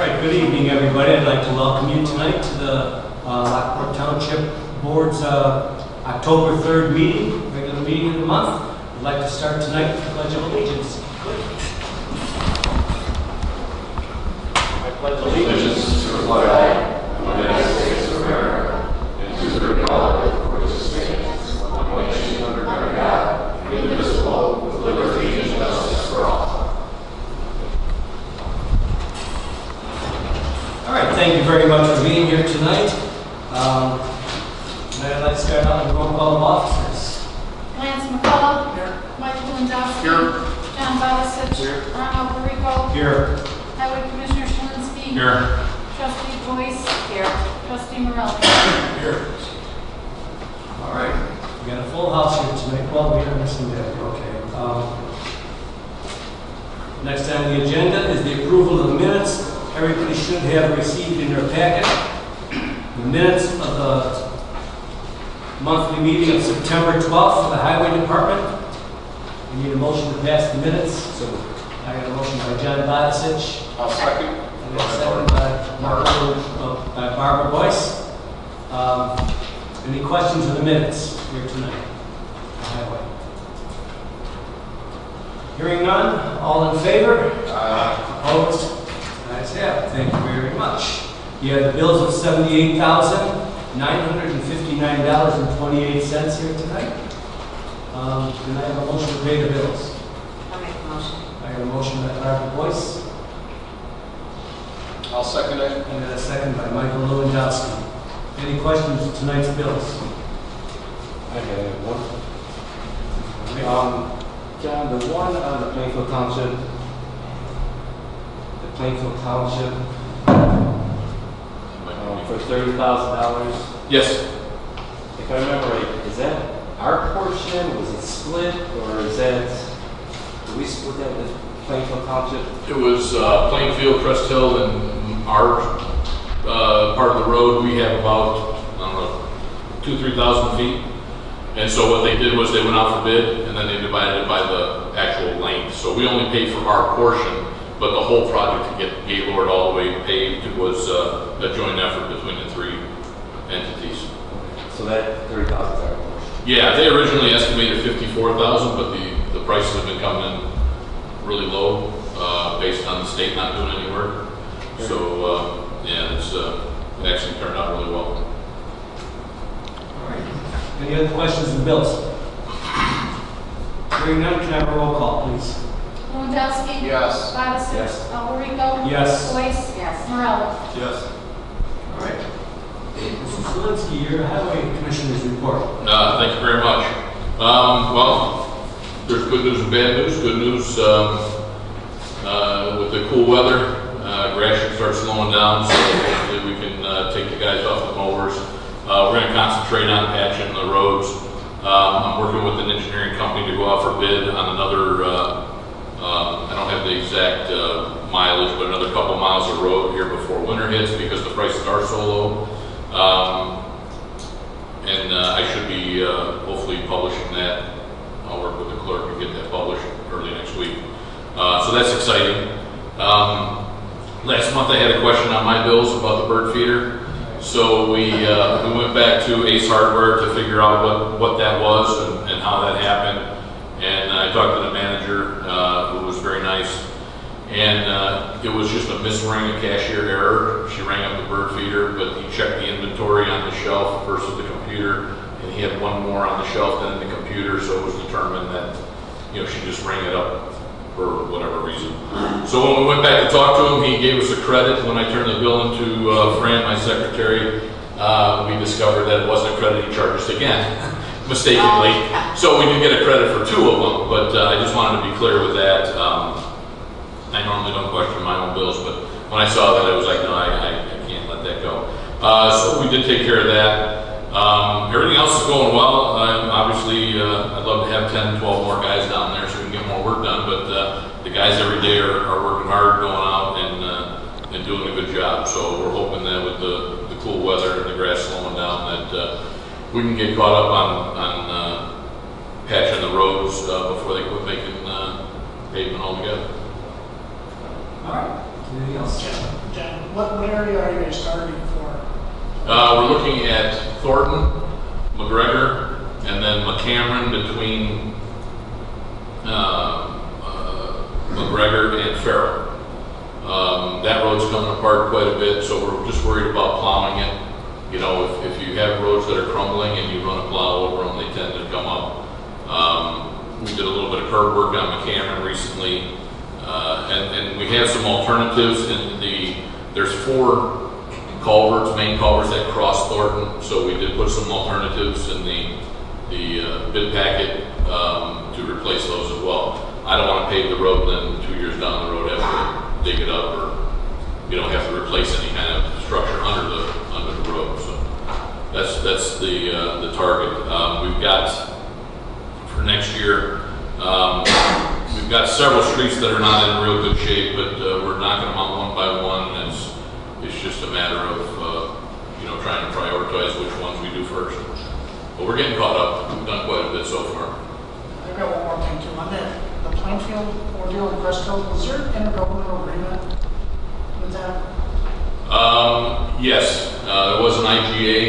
right, good evening, everybody. I'd like to welcome you tonight to the Lockport Township Board's October 3rd meeting, regular meeting of the month. I'd like to start tonight with the Pledge of Allegiance. I pledge allegiance to the flag of the United States of America and to the republic for which it stands, one nation under God, indivisible, with liberty and justice for all. All right, thank you very much for being here tonight. I'd like to start out with the roll call of officers. Lance McCullough. Here. Michael Lewandowski. Here. John Barisic. Here. Ron Alberico. Here. Highway Commissioner Shalinski. Here. Trustee Boyce. Here. Trustee Morelli. Here. All right, we got a full house here tonight. Well, we are missing Debbie. Okay. Next on the agenda is the approval of the minutes. Everybody should have received in their packet the minutes of the monthly meeting of September 12th for the Highway Department. We need a motion to pass the minutes. So I got a motion by John Barisic. I'll second. And a second by Barbara Boyce. Any questions of the minutes here tonight? Highway. Hearing none, all in favor? Opposed? Ayes have it. Thank you very much. You have the bills of $78,959.28 here tonight. Can I have a motion to pay the bills? I'll make a motion. I have a motion by Barbara Boyce. I'll second it. And a second by Michael Lewandowski. Any questions of tonight's bills? I have one. John, the one on the Plainfield Township, for $30,000. Yes. If I remember right, is that our portion? Was it split, or is that? Did we split that with Plainfield Township? It was Plainfield, Crest Hill, and our part of the road. We have about, I don't know, 2,000–3,000 feet. And so what they did was they went out for bid, and then they divided it by the actual length. So we only paid for our portion, but the whole project to get Gaylord all the way paved was a joint effort between the three entities. So that $30,000 is our portion. Yeah, they originally estimated 54,000, but the prices have been coming in really low based on the state not doing any work. So yeah, it actually turned out really well. All right. Any other questions on the bills? Hearing none, can I have a roll call, please? Lewandowski. Yes. Barisic. Yes. Alberico. Yes. Boyce. Yes. Morelli. Yes. All right. Mr. Shalinski, your Highway Commissioner's report. Thank you very much. Well, there's good news and bad news. Good news with the cool weather, grass should start slowing down, so hopefully we can take the guys off the mowers. We're going to concentrate on patching the roads. I'm working with an engineering company to go out for bid on another, I don't have the exact mileage, but another couple miles of road here before winter hits because the prices are so low. And I should be hopefully publishing that. I'll work with the clerk and get that published early next week. So that's exciting. Last month I had a question on my bills about the bird feeder. So we went back to Ace Hardware to figure out what that was and how that happened. And I talked to the manager, who was very nice. And it was just a misring, a cashier error. She rang up the bird feeder, but he checked the inventory on the shelf versus the computer, and he had one more on the shelf than in the computer, so it was determined that, she just rang it up for whatever reason. So when we went back to talk to him, he gave us a credit. When I turned the bill into Fran, my secretary, we discovered that it wasn't a credit. He charged us again, mistakenly. So we did get a credit for 2 of them, but I just wanted to be clear with that. I normally don't question my own bills, but when I saw that, I was like, no, I can't let that go. So we did take care of that. Everything else is going well. Obviously, I'd love to have 10, 12 more guys down there so we can get more work done, but the guys every day are working hard, going out and doing a good job. So we're hoping that with the cool weather and the grass slowing down that we can get caught up on patching the roads before they quit making pavement altogether. All right. Anything else? Jen, what area are you guys targeting for? We're looking at Thornton, McGregor, and then McCameron between McGregor and Farrell. That road's coming apart quite a bit, so we're just worried about plowing it. You know, if you have roads that are crumbling and you run a plow over them, they tend to come up. We did a little bit of curb work on McCameron recently, and we have some alternatives. There's 4 culverts, main culverts that cross Thornton, so we did put some alternatives in the bid packet to replace those as well. I don't want to pave the road, then 2 years down the road have to dig it up, or have to replace any kind of structure under the road. So that's the target. We've got for next year. We've got several streets that are not in real good shape, but we're knocking them out one by one. It's just a matter of trying to prioritize which ones we do first. But we're getting caught up. We've done quite a bit so far. I've got one more thing too. On the Plainfield ordeal in Crestco, was there intergovernmental agreement with that? Yes, there was an IGA.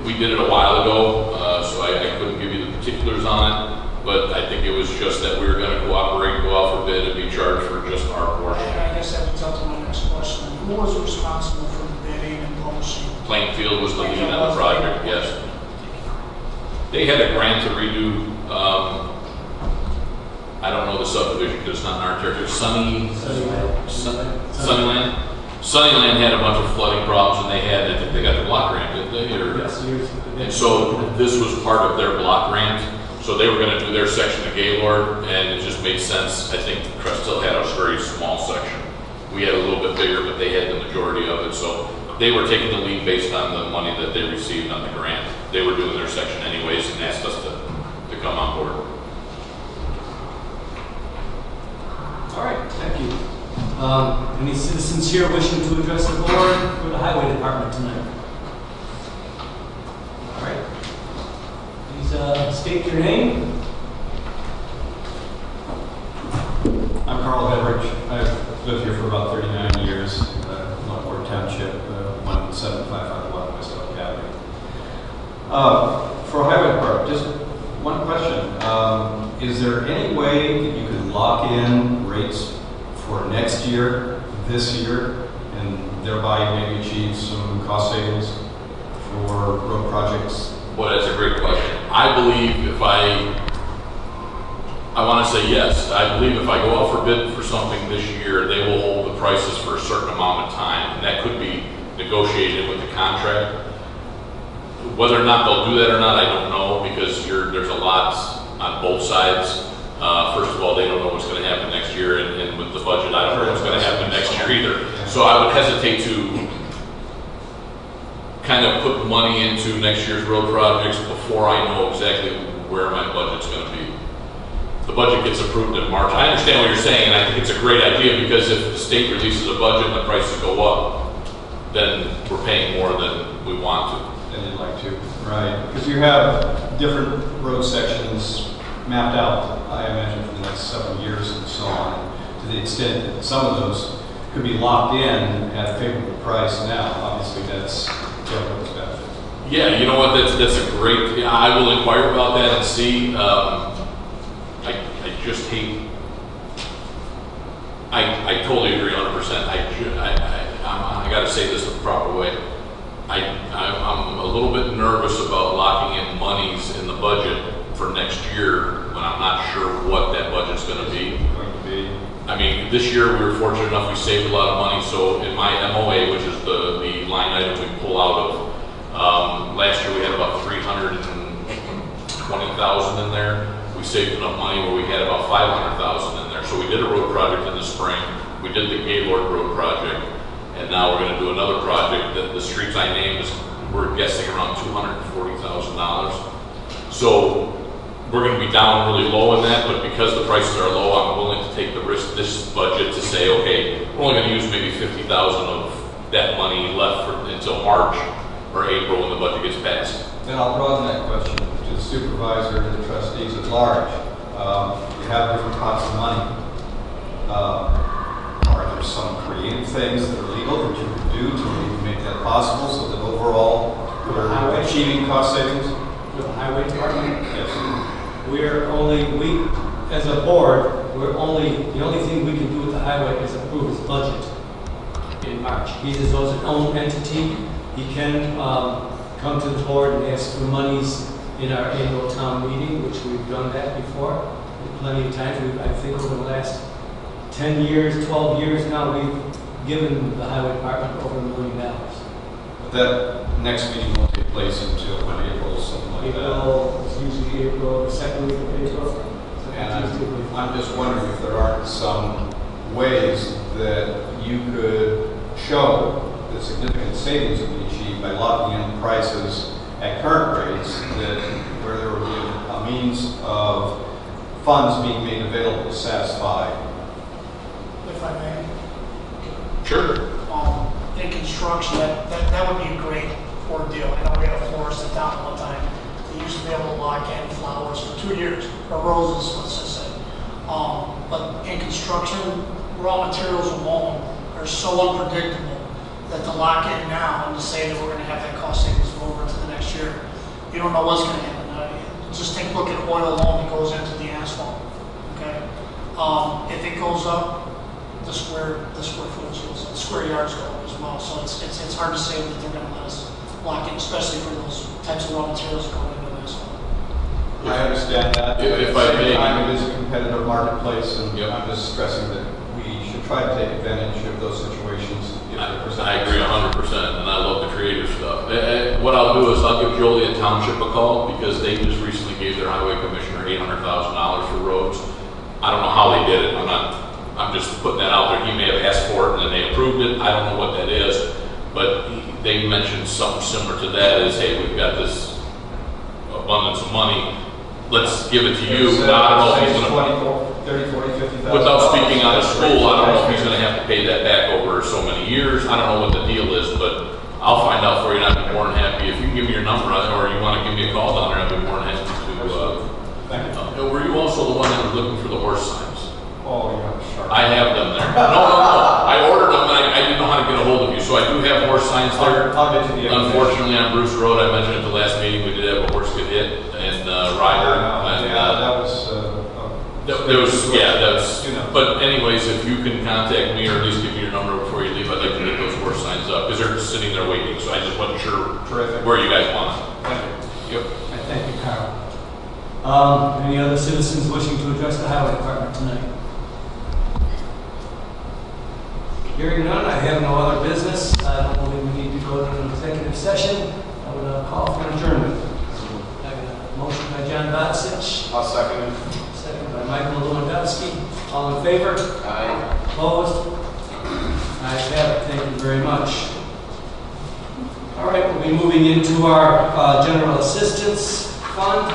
We did it a while ago, so I couldn't give you the particulars on it, but I think it was just that we were going to cooperate, go out for bid, and be charged for just our portion. I guess that leads up to my next question. Who was responsible for the bidding and publishing? Plainfield was the lead on the project, yes. They had a grant to redo, I don't know the subdivision because it's not in our territory, Sunnyland. Sunnyland had a bunch of flooding problems, and I think they got the block grant, didn't they? Yes. And so this was part of their block grant. So they were going to do their section of Gaylord, and it just made sense. I think Cresthill had a very small section. We had a little bit bigger, but they had the majority of it. So they were taking the lead based on the money that they received on the grant. They were doing their section anyways and asked us to come on board. All right, thank you. Any citizens here wishing to address the board or the highway department tonight? All right. Please state your name. I'm Carl Beveridge. I've lived here for about 39 years, Lockport Township, 1755 Block West Oak Avenue. For highway department, just one question. Is there any way that you could lock in rates for next year, this year, and thereby maybe achieve some cost savings for road projects? Well, that's a great question. I believe I want to say yes. I believe if I go out for bid for something this year, they will hold the prices for a certain amount of time, and that could be negotiated with the contract. Whether or not they'll do that or not, I don't know, because there's a lot on both sides. First of all, they don't know what's going to happen next year, and with the budget, I don't know what's going to happen next year either. So I would hesitate to kind of put money into next year's road projects before I know exactly where my budget's going to be. The budget gets approved in March. I understand what you're saying, and I think it's a great idea, because if the state releases a budget and the prices go up, then we're paying more than we want to. And you'd like to, right? Because you have different road sections mapped out, I imagine, for the next several years and so on, to the extent that some of those could be locked in at a favorable price now. Obviously, that's everyone's benefit. Yeah, you know what? That's a great. Yeah, I will inquire about that and see. I just hate. I totally agree 100%. I got to say this the proper way. I'm a little bit nervous about locking in monies in the budget for next year when I'm not sure what that budget's going to be. I mean, this year we were fortunate enough, we saved a lot of money. So in my MOA, which is the line item we pull out of, last year we had about 320,000 in there. We saved enough money where we had about 500,000 in there. So we did a road project in the spring. We did the Gaylord Road project, and now we're going to do another project that the streets I named we're guessing around $240,000. So we're going to be down really low in that, but because the prices are low, I'm willing to take the risk this budget to say, okay, we're only going to use maybe 50,000 of that money left until March or April when the budget gets passed. And I'll broaden that question to the supervisor and the trustees at large. You have different pots of money. Are there some creative things that are legal that you could do to maybe make that possible so that overall we're achieving cost savings? The highway department, Yes. we, as a board, the only thing we can do with the highway is approve his budget in March. He is his own entity. He can come to the board and ask for monies in our annual town meeting, which we've done that before plenty of times. I think over the last 10 years, 12 years now, we've given the highway department over $1 million. But that next meeting won't take place until when, April or something like that? April, it's usually April, the second week of April. And I'm just wondering if there aren't some ways that you could show the significant savings that we achieve by locking in prices at current rates, that where there would be a means of funds being made available to satisfy. If I may. Sure. In construction, that would be a great ordeal. I know we had a florist in town one time. They used to be able to lock in flowers for 2 years, or roses, let's just say. But in construction, raw materials alone are so unpredictable that to lock in now and to say that we're going to have that cost savings over into the next year, you don't know what's going to happen. Just take a look at oil alone that goes into the asphalt. Okay, if it goes up, the square footage goes up, the square yards go up as well. So it's hard to say that they're going to let us lock in, especially for those types of raw materials going into the asphalt. I understand that. If At I the may- same time, it is a competitive marketplace, and Yep. I'm just stressing that we should try to take advantage of those situations. If they present I agree 100%, and I love the creative stuff. What I'll do is I'll give Joliet Township a call, because they just recently gave their highway commissioner $800,000 for roads. I don't know how they did it. I'm just putting that out there. He may have asked for it and then they approved it. I don't know what that is, but they mentioned something similar to that. Is, hey, we've got this abundance of money. Let's give it to you. Now, I don't know if he's going to. 30, 40, 50,000. Without speaking on the school, I don't know if he's gonna have to pay that back over so many years. I don't know what the deal is, but I'll find out for you, and I'd be more than happy. If you can give me your number, or you wanna give me a call down there, I'd be more than happy to, Thank you. were you also the one that was looking for the horse signs? Oh, you have a sharp. I have them there. No. I ordered them, and I didn't know how to get a hold of you, so I do have horse signs there. I'll get you the information. Unfortunately, on Bruce Road, I mentioned at the last meeting, we did have a horse get hit, and, rider. And, Yeah, that was, that's, you know. but anyways, if you can contact me, or at least give me your number before you leave, I'd like to get those horse signs up, because they're just sitting there waiting, so I just wasn't sure Terrific. where you guys want Thank you. it. Yep. I thank you, Carl. Any other citizens wishing to address the highway department tonight? Hearing none, I have no other business. I don't believe we need to go to an executive session. I would call for adjournment. I have a motion by John Bodsich, I'll second it. second by Michael Lewandowski. All in favor? Aye. Opposed? Ayes have it. Thank you very much. All right, we'll be moving into our general assistance fund.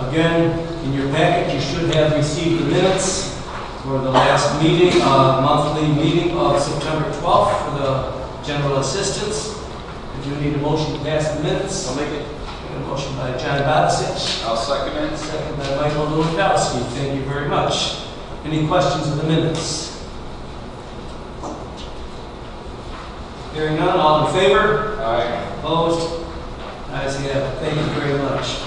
Again, in your packet, you should have received the minutes for the last meeting, monthly meeting of September 12th for the general assistance. If you need a motion to pass the minutes, I'll make it. a motion by John Bodsich, I'll second it. second by Michael Lewandowski. Thank you very much. Any questions of the minutes? Hearing none, all in favor? Aye. Opposed? Ayes have it. Thank you very much.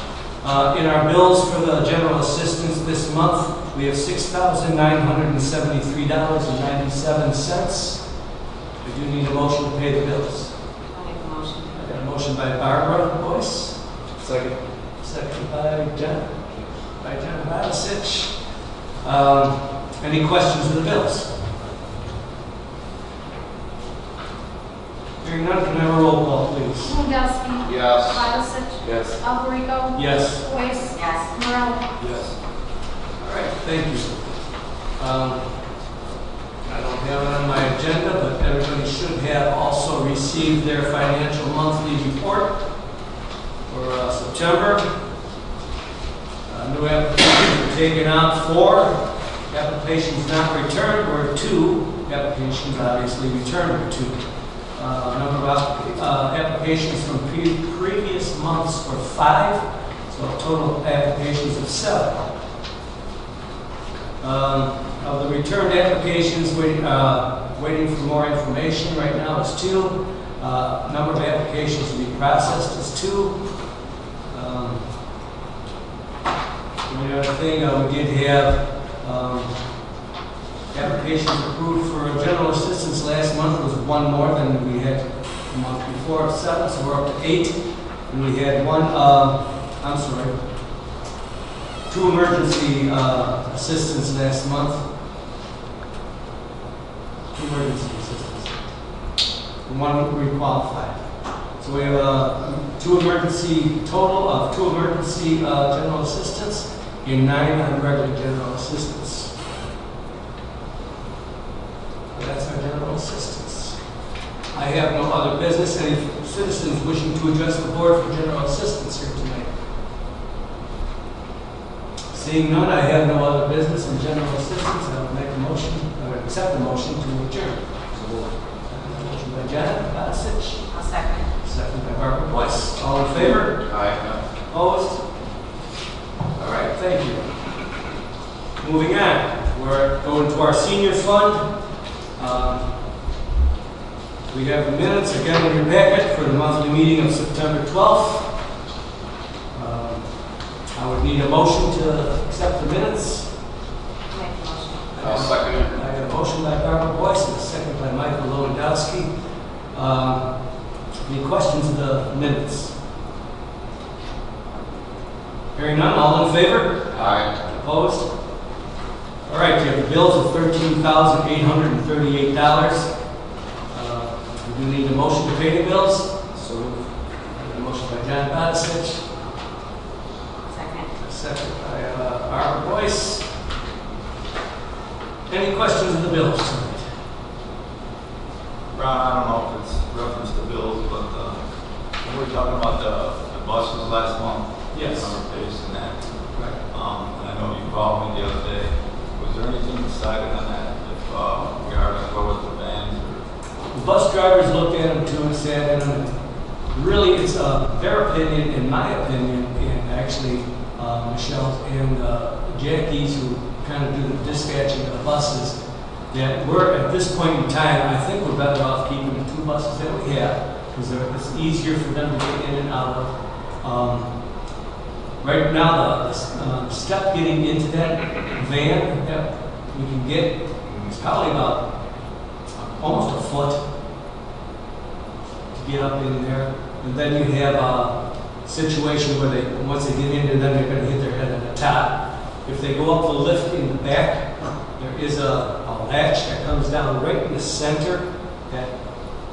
In our bills for the general assistance this month, we have $6,973.97. We do need a motion to pay the bills. I'll make a motion. I got a motion by Barbara Boyce, Second. second by John Bodsich. Any questions of the bills? Hearing none, can I have a roll call, please? Lewandowski. Yes. Bolasich. Yes. Alberico. Yes. Boyce. Yes. Morel. Yes. All right, thank you. I don't have it on my agenda, but everybody should have also received their financial monthly report for September. New applications were taken out, 4. Applications not returned were 2. Applications obviously returned were 2. Number of applications from previous months were 5, so a total applications of 7. Of the returned applications, waiting for more information right now is 2. Number of applications to be processed is 2. The other thing, we did have applications approved for general assistance last month was 1 more than we had the month before, 7, so we're up to 8. And we had 2 emergency assistance last month. 2 emergency assistance. 1 requalified. So we have total of 2 emergency general assistance and 9 regular general assistance. So that's our general assistance. I have no other business. Any citizens wishing to address the board for general assistance here tonight? Seeing none, I have no other business in general assistance. I will make a motion, I would accept the motion to adjourn. Motion by John Badasich. I'll second. Second by Barbara Boyce. All in favor? Aye. Opposed? All right, thank you. Moving on, we're going to our senior fund. We have the minutes again in your packet for the monthly meeting of September 12th. I would need a motion to accept the minutes. Make the motion. I'll second it. I got a motion by Barbara Boyce and a second by Michael Lewandowski. Any questions of the minutes? Hearing none, all in favor? Aye. Opposed? All right, you have the bills of $13,838. We do need a motion to pay the bills. So A motion by John Badasich, Second. a second by Barbara Boyce. Any questions of the bills tonight? Ron, I don't know if it's reference to bills, but we were talking about the buses last month. Yes. Summer pace and that. Right. And I know you called me the other day. Was there anything decided on that? If we are going to go with the vans or? The bus drivers looked at them too and sat in them. Really, it's their opinion, in my opinion, and actually Michelle's and Jackie's, who kind of do the dispatching of the buses, that we're at this point in time, I think we're better off keeping the 2 buses that we have because it's easier for them to get in and out of. Right now, the step getting into that van that we can get is probably about almost a foot to get up in there. And then you have a situation where once they get into them, they're going to hit their head on the top. If they go up the lift in the back, there is a latch that comes down right in the center that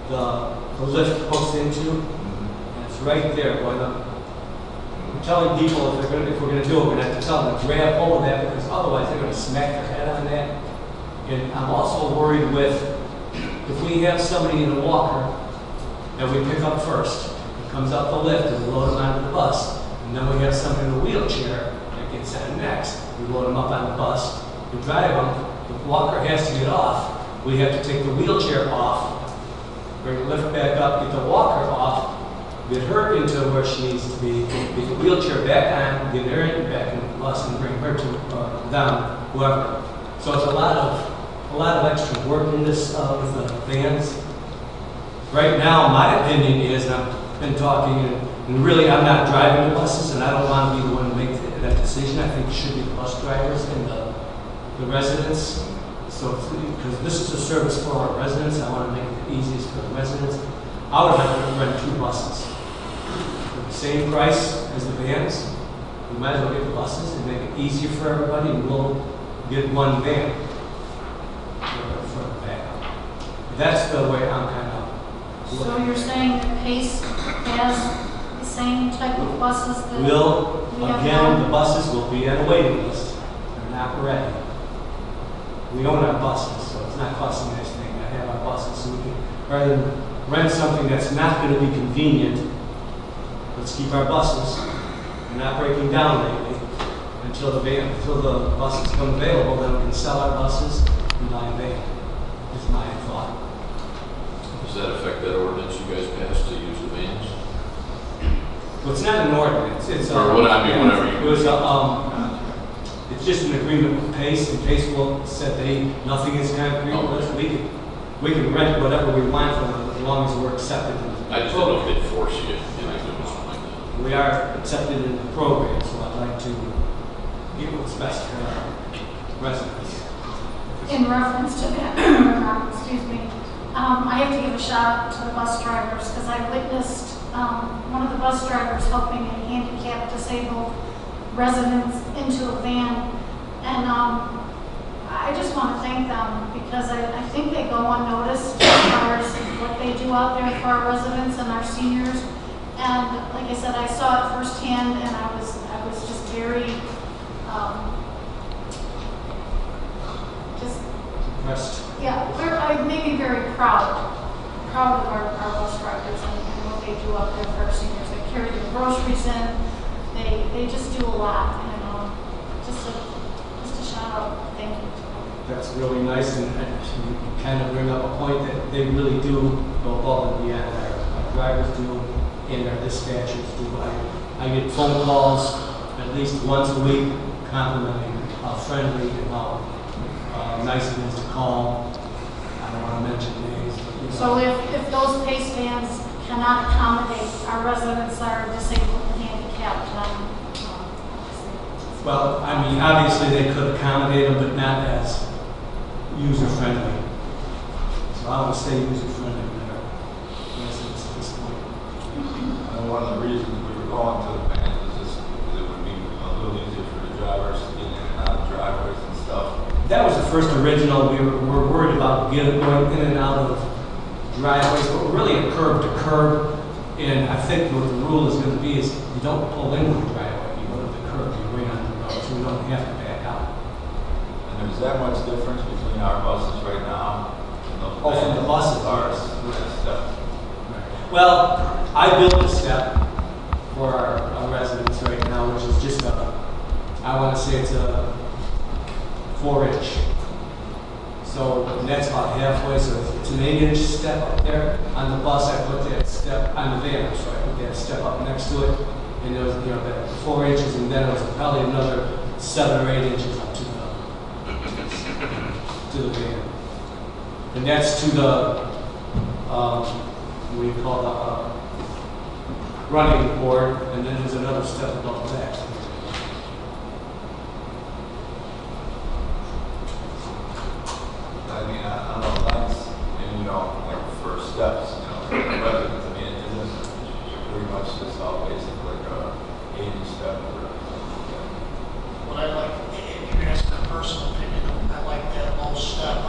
the lift hooks into. And it's right there. I'm telling people if we're going to do it, we're going to have to tell them to grab hold of that because otherwise they're going to smack their head on that. And I'm also worried with if we have somebody in a walker that we pick up first, it comes up the lift and we load them onto the bus, and then we have somebody in a wheelchair that gets on next. We load them up on the bus, we drive them, the walker has to get off, we have to take the wheelchair off, bring the lift back up, get the walker off, get her into where she needs to be, get the wheelchair back on, get her back in the bus and bring her to down, whoever. So it's a lot of extra work in this with the vans. Right now, my opinion is, and I've been talking, and really I'm not driving the buses, and I don't want to be the one to make that decision. I think it should be the bus drivers and the residents. So, because this is a service for our residents, I want to make it the easiest for the residents. I would like to rent 2 buses for the same price as the vans. We might as well get the buses and make it easier for everybody, and we'll get 1 van. That's the way I'm kind of. So you're saying that Pace has the same type of buses that we have Again, now? the buses will be on a waiting list. They're not ready. We own our buses, so it's not costing us anything to have our buses. So we can, rather than rent something that's not going to be convenient, let's keep our buses. They're not breaking down lately. Until the buses become available, then we can sell our buses and buy a van. Is my thought. Does that affect that ordinance you guys passed to use the vans? Well, it's not an ordinance. It's Or what, I mean, whatever you. It was a it's just an agreement with Pace, and Pace will said nothing is concrete. Oh. We can rent whatever we want from them as long as we're accepted in the I just don't know if they'd force you into doing something like that. We are accepted in the program, so I'd like to get what's best for our residents. In reference to that, excuse me, I have to give a shout out to the bus drivers because I witnessed one of the bus drivers helping a handicapped disabled residents into a van, and I just want to thank them because I think they go unnoticed as far as what they do out there for our residents and our seniors. And like I said, I saw it firsthand, and I was just very it made me very proud of our bus drivers and what they do out there for our seniors. They carry the groceries in. They just do a lot, and just a shout out. Thank you. That's really nice, and you kind of bring up a point that they really do go above and beyond. Our drivers do, and our dispatchers do. I get phone calls at least once a week complimenting how friendly and how nice it is to call. I don't want to mention names. But, so if those Pace vans cannot accommodate our residents that are disabled and handicapped, well, I mean, obviously they could accommodate them, but not as user-friendly. So I would say user-friendly with our residents at this point. And one of the reasons we were going to the van is just because it would be a little easier for the drivers to get in and out of driveways and stuff. That was the first original. We were worried about going in and out of driveways, but we're really a curb to curb. And I think what the rule is going to be is you don't pull into the driveway, you go to the curb, you wait on the road, so we don't have to back out. And there's that much difference between our buses right now and those Oh, from the buses? ours. Yes. Well, I built a step for our residents right now, which is just I want to say it's a 4-inch. So and that's about halfway, so it's an 8-inch step up there. On the bus, I put that step, on the van, so I put that step up next to it. And there was, that 4 inches, and then it was probably another 7 or 8 inches up to the van. And that's to the, what do you call the, running board, and then there's another step above that. I mean, I don't know, that's, and like for steps, residents, I mean, it isn't pretty much just all basic, like a 80 step or What I like, if you ask my personal opinion, I like that low step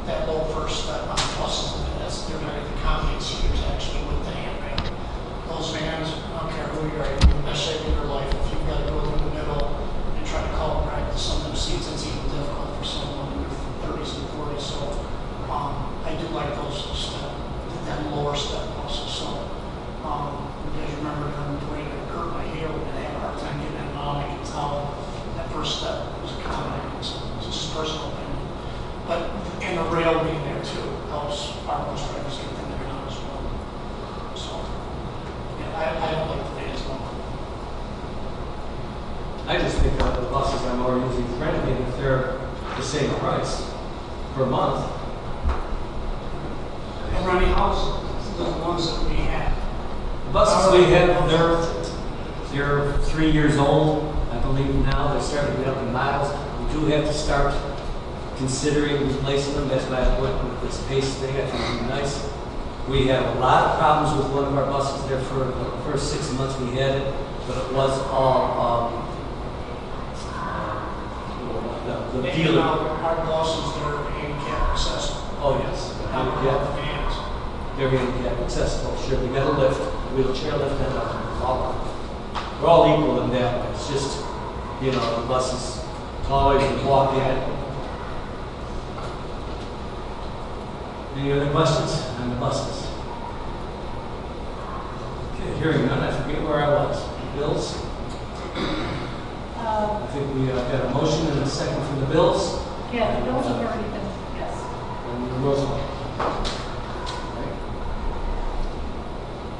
that low first step on buses. They're very accommodate seniors actually with the handrail. Those vans, I don't care who you are, you're the best shape of your life. If you've got to go through the middle and try to call and practice some of them seats, it's even difficult for someone in their 30s and 40s. So I do like that lower step buses. So because you remember during the way I hurt my heel and I had a hard time getting in and out, I can tell that first step was accommodating. So it's just personal opinion. But and the rail being there too helps our bus drivers get in there now as well. So yeah, I don't like the van as well. I just think that the buses are more user-friendly, and if they're the same price per month. And running houses, the ones that we have. The buses we have, they're 3 years old, I believe now. They're starting to get up in miles. We do have to start considering replacing them. That's why I went with this Pace thing. I think it would be nice. We had a lot of problems with one of our buses there for the first 6 months we had it, but it was all the dealer. Our buses, they're handicap accessible. Oh, yes. Our vans. They're handicap accessible. Sure, we got a lift, wheelchair lift, and we're all equal in that way. It's just, the bus is taller, you can walk in it. Any other questions on the buses? Okay, hearing none, I forget where I was. Bills? I think we got a motion and a second for the bills. Yeah, the bills have already been, yes. And the roll call. Right?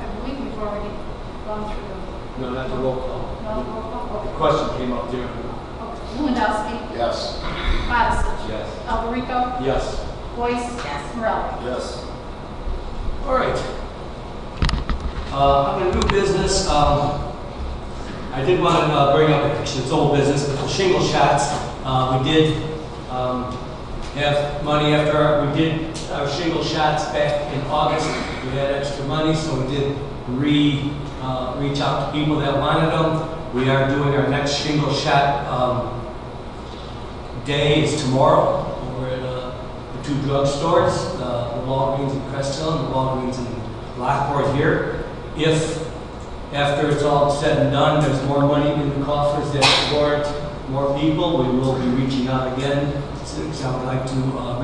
I believe we've already gone through them. No, not the roll call. No, roll call. The question came up there. Okay. Lewandowski. Yes. Madison. Yes. Alberico. Yes. Boyce. Yes. Morelli. Yes. All right. On a new business, I did want to bring up, actually it's old business, but the shingle shots, we did have money after, we did our shingle shots back in August. We had extra money, so we did reach out to people that wanted them. We are doing our next shingle shot day is tomorrow over at the two drugstores, the Walgreens in Crest Hill and the Walgreens in Lockport here. If after it's all said and done, there's more money in the coffers that warrant more people, we will be reaching out again. So I would like to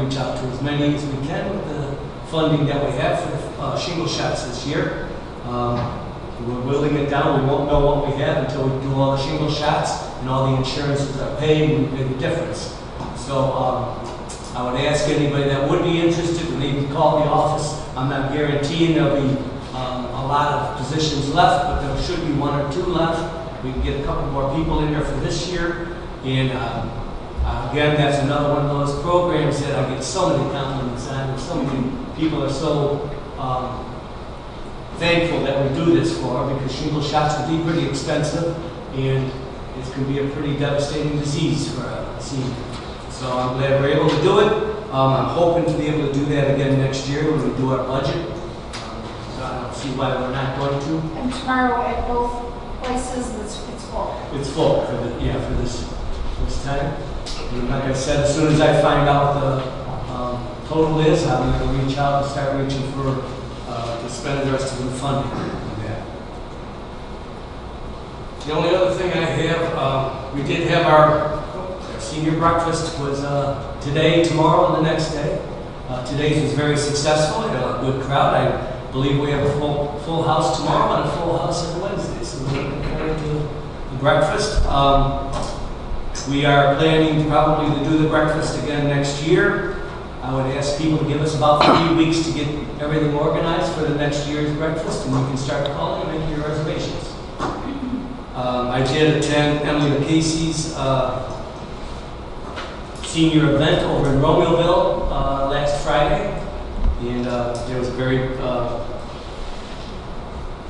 reach out to as many as we can with the funding that we have for the shingle shots this year. We're whittling it down. We won't know what we have until we do all the shingle shots and all the insurances are paid and we pay the difference. So I would ask anybody that would be interested to maybe call the office. I'm not guaranteeing there'll be a lot of positions left, but there should be one or two left. We can get a couple more people in there for this year. And again, that's another one of those programs that I get so many compliments on, and so many people are so thankful that we do this for, because shingle shots can be pretty expensive, and it can be a pretty devastating disease for a senior. So I'm glad we're able to do it. I'm hoping to be able to do that again next year when we do our budget. So I don't see why we're not going to. And tomorrow at both places, it's full. It's full for the, for this time. And like I said, as soon as I find out what the total is, I'm going to reach out and start reaching for to spend the rest of the funding on that. The only other thing I have, we did have our senior breakfast was today, tomorrow, and the next day. Today's was very successful. We had a good crowd. I believe we have a full house tomorrow and a full house on Wednesday. So we're looking forward to the breakfast. We are planning probably to do the breakfast again next year. I would ask people to give us about 3 weeks to get everything organized for the next year's breakfast, and you can start calling and making your reservations. I did attend Emily Casey's senior event over in Romeoville last Friday, and there was a very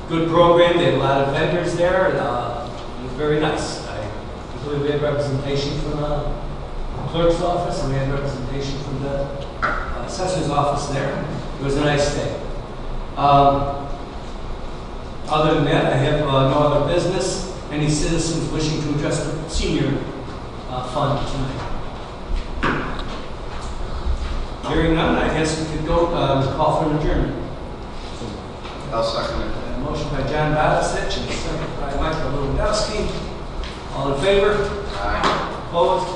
good program. They had a lot of vendors there, and it was very nice. I believe we had representation from the clerk's office, and we had representation from the assessor's office there. It was a nice day. Other than that, I have no other business. Any citizens wishing to address the senior fund tonight? Hearing none, I guess we could go call for an adjournment. I'll second it. A motion by John Badisich and a second by Michael Lewandowski. All in favor? Aye. Opposed?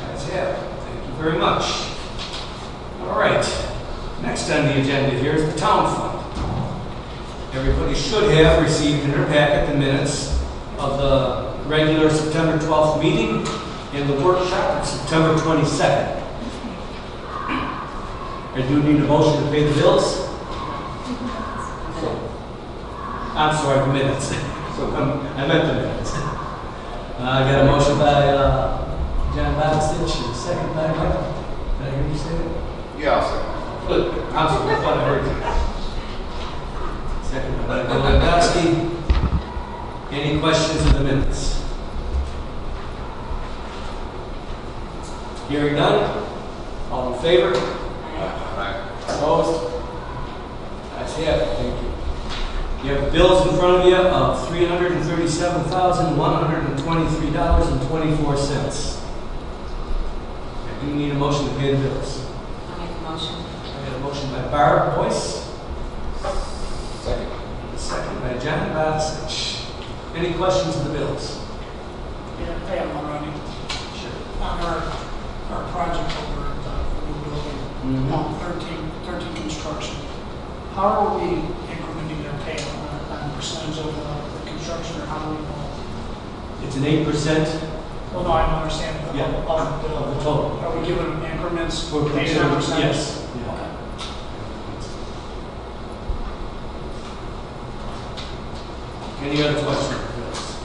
That's it. Thank you very much. All right. Next on the agenda here is the town fund. Everybody should have received in their packet the minutes of the regular September 12th meeting and the workshop of September 22nd. I do need a motion to pay the bills. I'm sorry, the minutes. I meant the minutes. I got a motion by John Badisich and a second by Michael. Did I hear you say that? Yeah, I'll second Good. I'm sorry, I thought I heard you. Second by Michael Lewandowski. Any questions of the minutes? Hearing none. All in favor? it. Aye. Opposed? That's it. Thank you. You have bills in front of you of $337,123.24. I do need a motion to pay the bills. I'll make a motion. I got a motion by Barb Boyce, Second. a second by John Badisich. Any questions of the bills? Yeah, I have one running. Sure. On our project over at the new building, Mhm. 13 construction. How are we incrementing their pay on percentage of the construction, or how do we know? It's an 8% Well, no, I don't understand. Yeah. Of the of the total. Are we giving them increments We're based on considering- percentage? Yes. Yeah. Okay. Any other questions of the bills?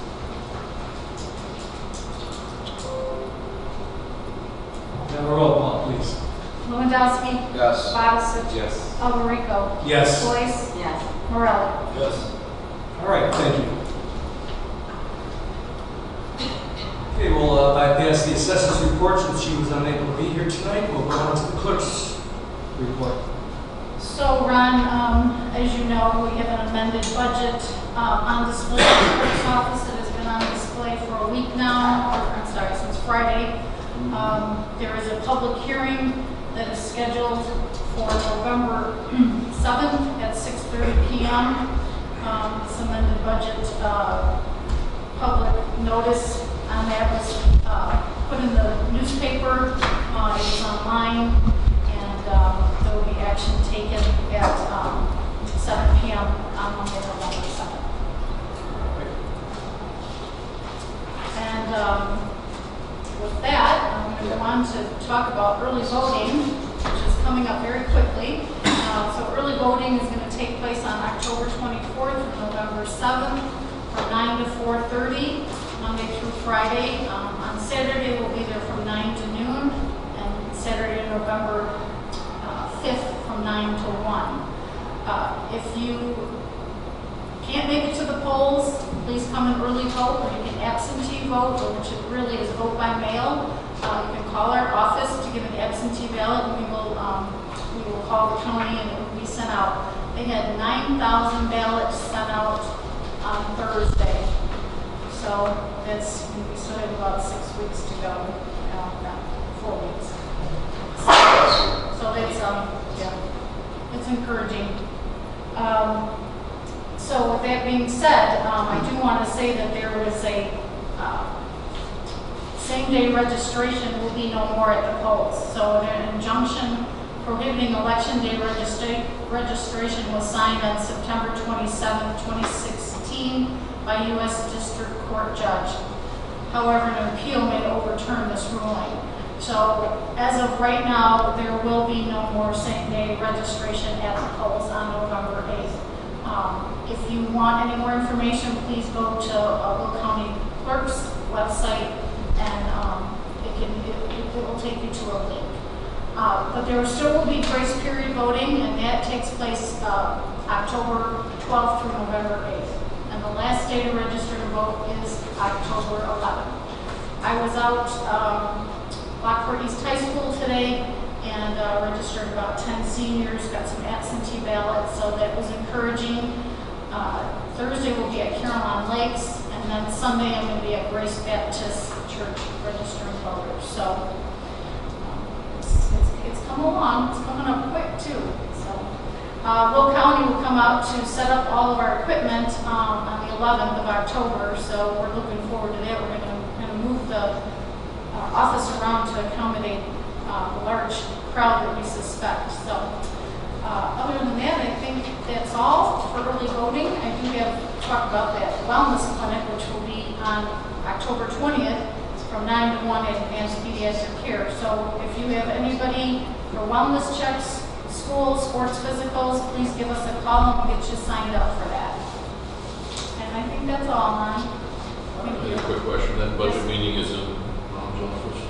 Yagowski. Yes. Bodisich. Yes. Alvarico. Yes. Boyce. Yes. Morelli. Yes. All right, thank you. Okay, we'll bypass the assessors report since she was unable to be here tonight. We'll go on to the clerk's report. So Ron, as you know, we have an amended budget on display in the clerk's office. It has been on display for a week now, or I'm sorry, since Friday. There is a public hearing that is scheduled for November 7th at 6:30 p.m. This amended budget public notice on that was put in the newspaper. It is online, and there will be action taken at 7 p.m. on Monday, November 7th. And with that, I'm going to go on to talk about early voting, which is coming up very quickly. So early voting is going to take place on October 24th through November 7th from 9 to 4:30, Monday through Friday. On Saturday, we'll be there from 9 to noon, and Saturday, November 5th from 9 to 1. If you can't make it to the polls, please come and early vote, or you can absentee vote, which it really is vote by mail. You can call our office to give an absentee ballot, and we will call the county and it will be sent out. They had 9,000 ballots sent out on Thursday. So we still have about 6 weeks to go, not 4 weeks. So that's, it's encouraging. So with that being said, I do want to say that there is a same-day registration will be no more at the polls. So an injunction prohibiting election day registration was signed on September 27, 2016 by U.S. District Court Judge. However, an appeal may overturn this ruling. So as of right now, there will be no more same-day registration at the polls on November 8th. If you want any more information, please go to Will County Clerk's website, and it will take you to a link. But there still will be grace period voting, and that takes place October 12th through November 8th. And the last day to register to vote is October 11th. I was out Lockport East High School today and registered about 10 seniors, got some absentee ballots, so that was encouraging. Thursday we'll be at Caroline Lakes, and then Sunday I'm going to be at Grace Baptist Church registering voters. So it's come along. It's coming up quick too. So Will County will come out to set up all of our equipment on the 11th of October. So we're looking forward to that. We're going to move the office around to accommodate a large crowd that we suspect. So other than that, I think that's all for early voting. I do have to talk about that wellness clinic, which will be on October 20th from 9 to 1 at Advanced Pediatric Care. So if you have anybody for wellness checks, school, sports physicals, please give us a call and we'll get you signed up for that. And I think that's all, Ron. Thank you. A quick question, that budget meeting is in Ron's office?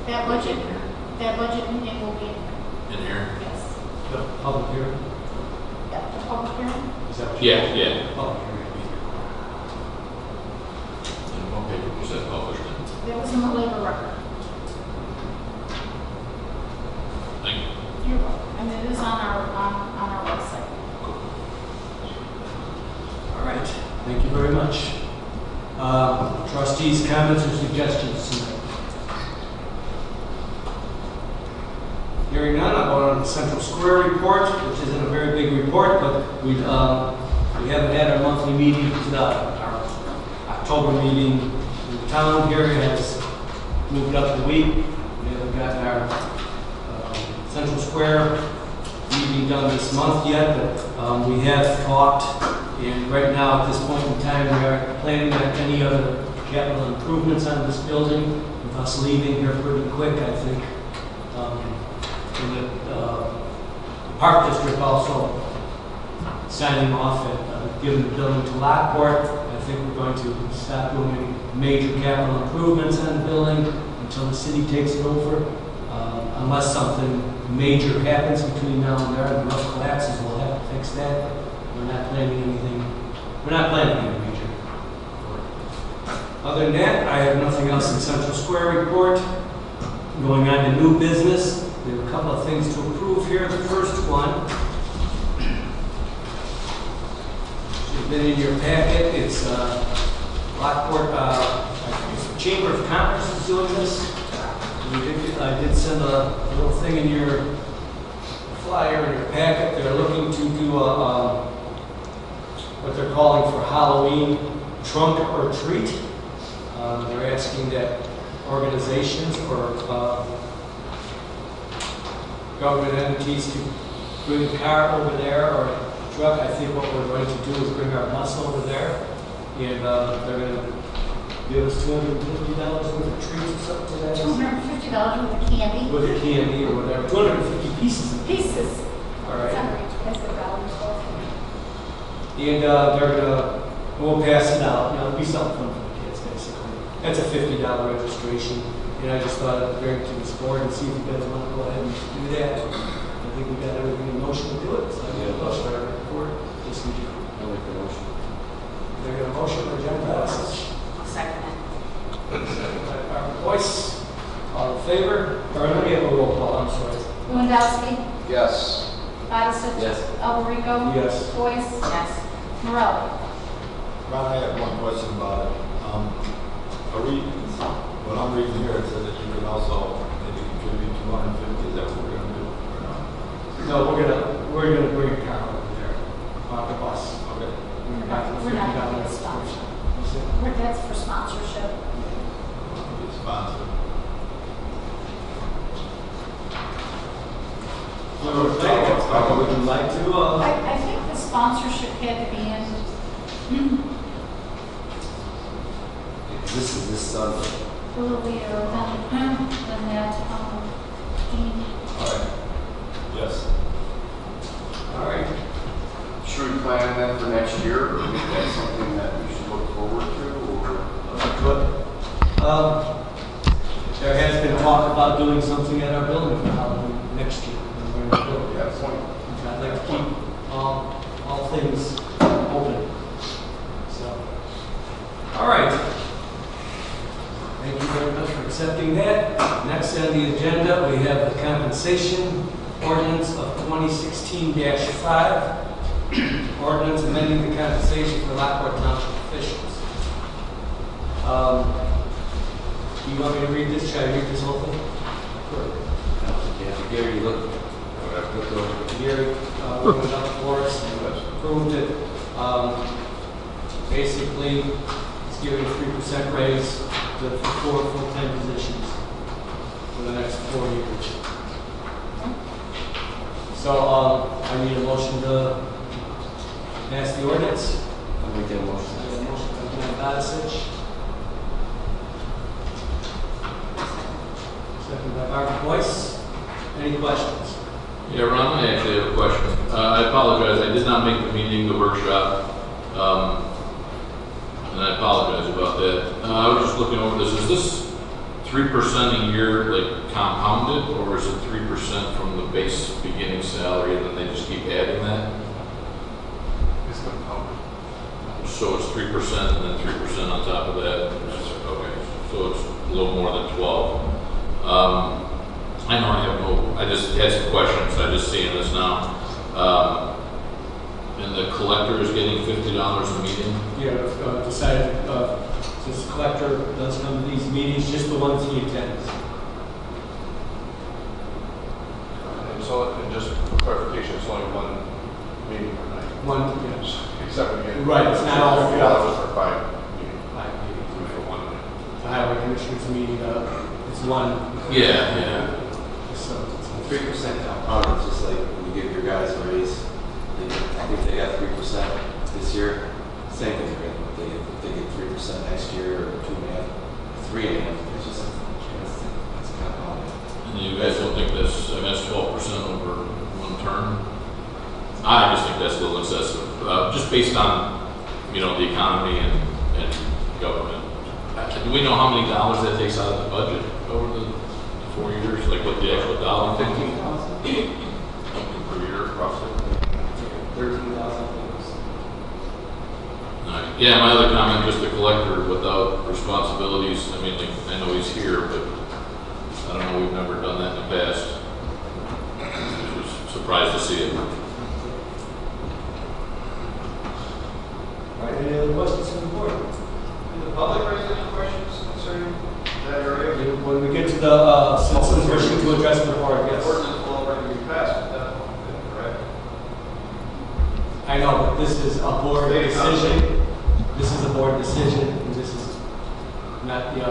That budget meeting will be In here? yes. The public hearing? Yeah, the public hearing. Is that what you Yeah. Public hearing. And what paper was that published in? That was in the labor record. Thank you. You're welcome. And it is on our website. All right, thank you very much. Trustees, comments or suggestions tonight? Hearing none, I'll go on to the Central Square report, which isn't a very big report, but we haven't had our monthly meeting. Our October meeting in the town here has moved up the week. We haven't gotten our Central Square meeting done this month yet, but we have talked, and right now at this point in time we are planning on any other capital improvements on this building, with us leaving here pretty quick, I think. And the Park District also signing off and giving the building to Lockport. I think we're going to stop doing any major capital improvements on the building until the city takes it over. Unless something major happens between now and there, and the roof collapses, we'll have to fix that. We're not planning anything, we're not planning anything major. Other than that, I have nothing else in Central Square report. Going on to new business, we have a couple of things to approve here. The first one has been in your packet. It's Lockport, I think it's the Chamber of Commerce is doing this. I did send a little thing in your flyer in your packet. They're looking to do what they're calling for Halloween trunk or treat. They're asking that organizations or government entities to bring a car over there or a truck. I think what we're going to do is bring our bus over there, and they're going to give us $250 worth of treats or something to that. $250 worth of candy. With a candy or whatever. 250 pieces. Pieces. All right. That's $1. And they're gonna, we'll pass it out. You know, it'll be something fun for the kids, basically. That's a $50 registration. And I just thought I'd bring it to this board and see if you guys want to go ahead and do that. I think we got everything in motion to do it. So I get a motion for our report. Just need you. I'll make the motion. They're gonna motion for agenda passage. Second. Second by Barbara Boyce. All in favor? Or let me have a roll call, I'm sorry. Lewandowski, Yes. Odisich. Yes. Alberico. Yes. Boyce. Yes. Morelli. Ron, I have one question about it. Are we, what I'm reading here, it says that you can also maybe contribute 250, is that what we're gonna do or not? No, we're gonna bring a car over there on the bus. Okay. We're not going to sponsor. That's for sponsorship. Be sponsored. Would you like to? I think the sponsorship had to be in This is this Sunday. a little later than that. Dean. All right. Yes. All right. Should we plan that for next year, or is that something that we should look forward to, or? There has been talk about doing something at our building for Halloween next year. When we're building. Yeah, point. I'd like to keep all things open. So, all right. Thank you very much for accepting that. Next on the agenda, we have the compensation ordinance of 2016-5. Ordinance amending the compensation for Lockport Township officials. Do you want me to read this? Should I read this whole thing? Yeah, Gary, look. Gary wrote it up for us and approved it. Basically, it's giving a 3% raise to 4 full-time positions for the next 4 years. So I need a motion to pass the ordinance. I'll make that I motion. have a motion by Odisich. Second by Barbara Boyce. Any questions? Yeah, Ron, I actually have a question. I apologize, I did not make the meeting, the workshop, and I apologize about that. I was just looking over this. Is this 3% a year, like compounded, or is it 3% from the base beginning salary and then they just keep adding that? It's compounded. So it's 3% and then 3% on top of that? Okay, so it's a little more than 12. I know I just had some questions, I just seeing this now. And the collector is getting $50 a meeting? Yeah, decided, since the collector does come to these meetings, just the ones he attends. And so, and just for clarification, it's only one meeting per night. One, yes. Except when you get. Right, it's not all $50 for 5 meetings. 5 meetings. For one night. The highway commissioners meeting, it's one. Yeah. So, 3% compounded, just like when you give your guys a raise. I think they got 3% this year. Same thing, right? They get 3% next year, or 2.5%, 3.5%. It's just it's compounded. And you guys don't think that's 12% over one term? I just think that's a little excessive, just based on, the economy and government. Do we know how many dollars that takes out of the budget over the 4 years, like what the actual dollar thing 15,000? per year roughly. 13,000. Yeah, my other comment, just a collector without responsibilities. I mean, like, I know he's here, but I don't know, we've never done that in the past. I was surprised to see it. All right, any other questions from the board? Did the public raise any questions concerning that area? When we get to the citizens wishing to address the board, yes. Ordinance will already be passed at that point, correct? I know, but this is a board decision. This is a board decision, and this is not the,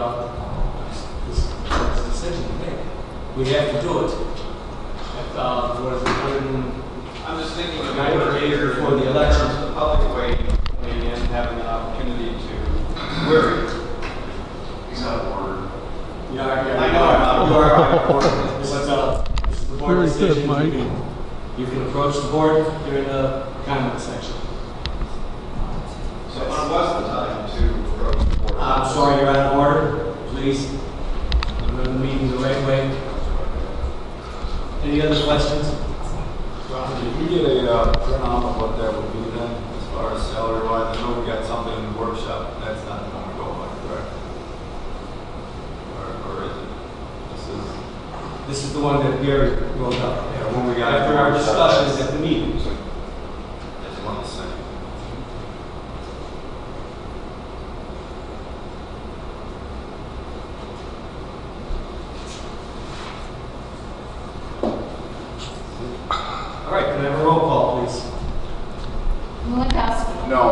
this board's decision to make. We have to do it. What is it, I'm just thinking of 90 days before the election. The public weighing in, having an opportunity to query. He's not a board. Yeah, I know I'm not a you are on board. This is the board decision. You can approach the board during the comment section. So when was the time to approach the board? I'm sorry, you're out of order. Please run the meeting the right way. Any other questions? Did you get a printout of what that would be then, as far as salary wise? I know we got something in the workshop, that's not the one we go by, correct? Or is it? This is the one that Gary wrote up. Yeah, when we got After our discussions at the meeting. That's one the same. All right, can I have a roll call, please? Milikowski. No.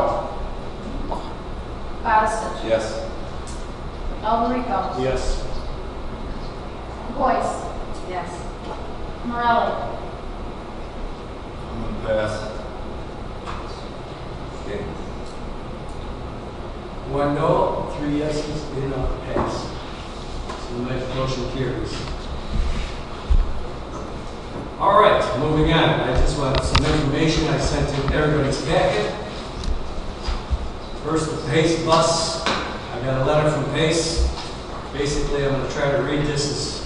Bostic. Yes. Alberico. Yes. Boyce. Yes. Morelli. I'm gonna pass. Okay. 1 no, 3 yeses, and a pass. So the motion carries. All right, moving on. I just want some information I sent in everybody's packet. First, the Pace bus. I got a letter from Pace. Basically, I'm going to try to read this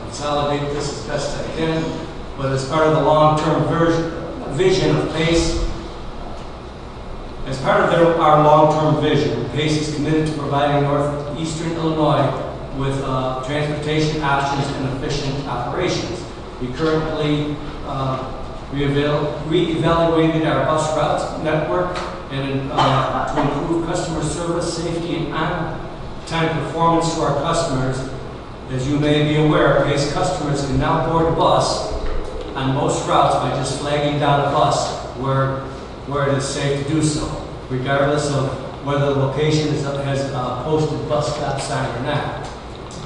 consolidate this as best I can. But as part of the long-term vision of Pace, as part of our long-term vision, Pace is committed to providing northeastern Illinois with transportation options and efficient operations. We currently reevaluated our bus route network and to improve customer service, safety, and on-time performance to our customers. As you may be aware, Pace customers can now board a bus on most routes by just flagging down a bus where it is safe to do so, regardless of whether the location has a posted bus stop sign or not.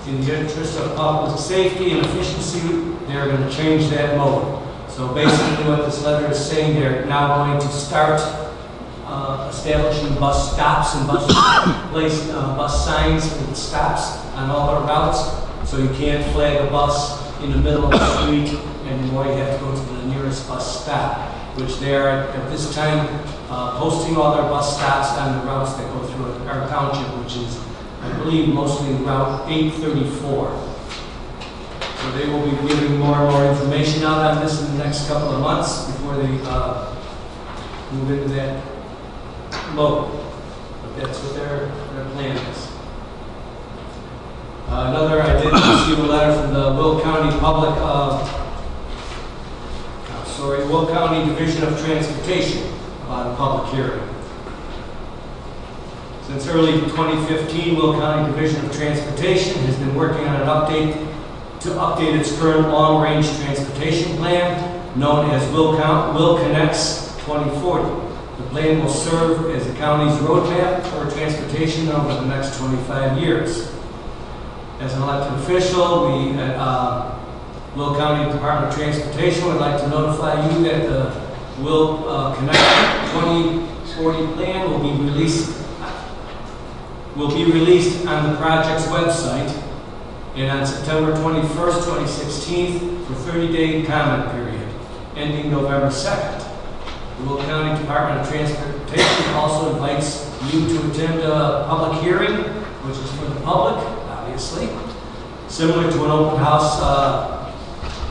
In the interest of public safety and efficiency, they're going to change that mode. So basically what this letter is saying, they're now going to start establishing bus stops and bus signs and stops on all our routes. So you can't flag a bus in the middle of the street anymore. You have to go to the nearest bus stop, which they are at this time posting all their bus stops on the routes that go through our township, which is, I believe, mostly Route 834. So they will be giving more and more information out on this in the next couple of months before they move into that mode. But that's what their plan is. Another, I did receive a letter from the Will County Will County Division of Transportation about a public hearing. Since early 2015, Will County Division of Transportation has been working on an update to update its current long-range transportation plan, known as Will Connects 2040. The plan will serve as the county's roadmap for transportation over the next 25 years. As an elected official, we at Will County Department of Transportation would like to notify you that the Will Connect 2040 plan will be released on the project's website and on September 21st, 2016 for 30-day comment period, ending November 2nd. The Will County Department of Transportation also invites you to attend a public hearing, which is for the public, obviously, Similar to an open house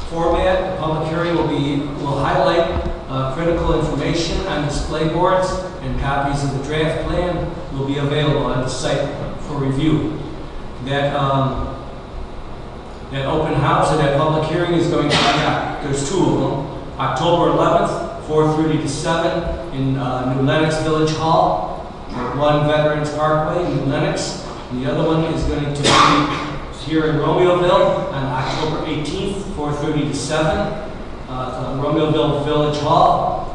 format, the public hearing will highlight critical information on display boards, and copies of the draft plan will be available on the site for review. That open house and that public hearing is going to be, there's two of them, October 11th, 4:30 to 7 in New Lenox Village Hall, at 1 Veterans Parkway, New Lenox. And the other one is going to be here in Romeoville on October 18th, 4:30 to 7, Romeoville Village Hall,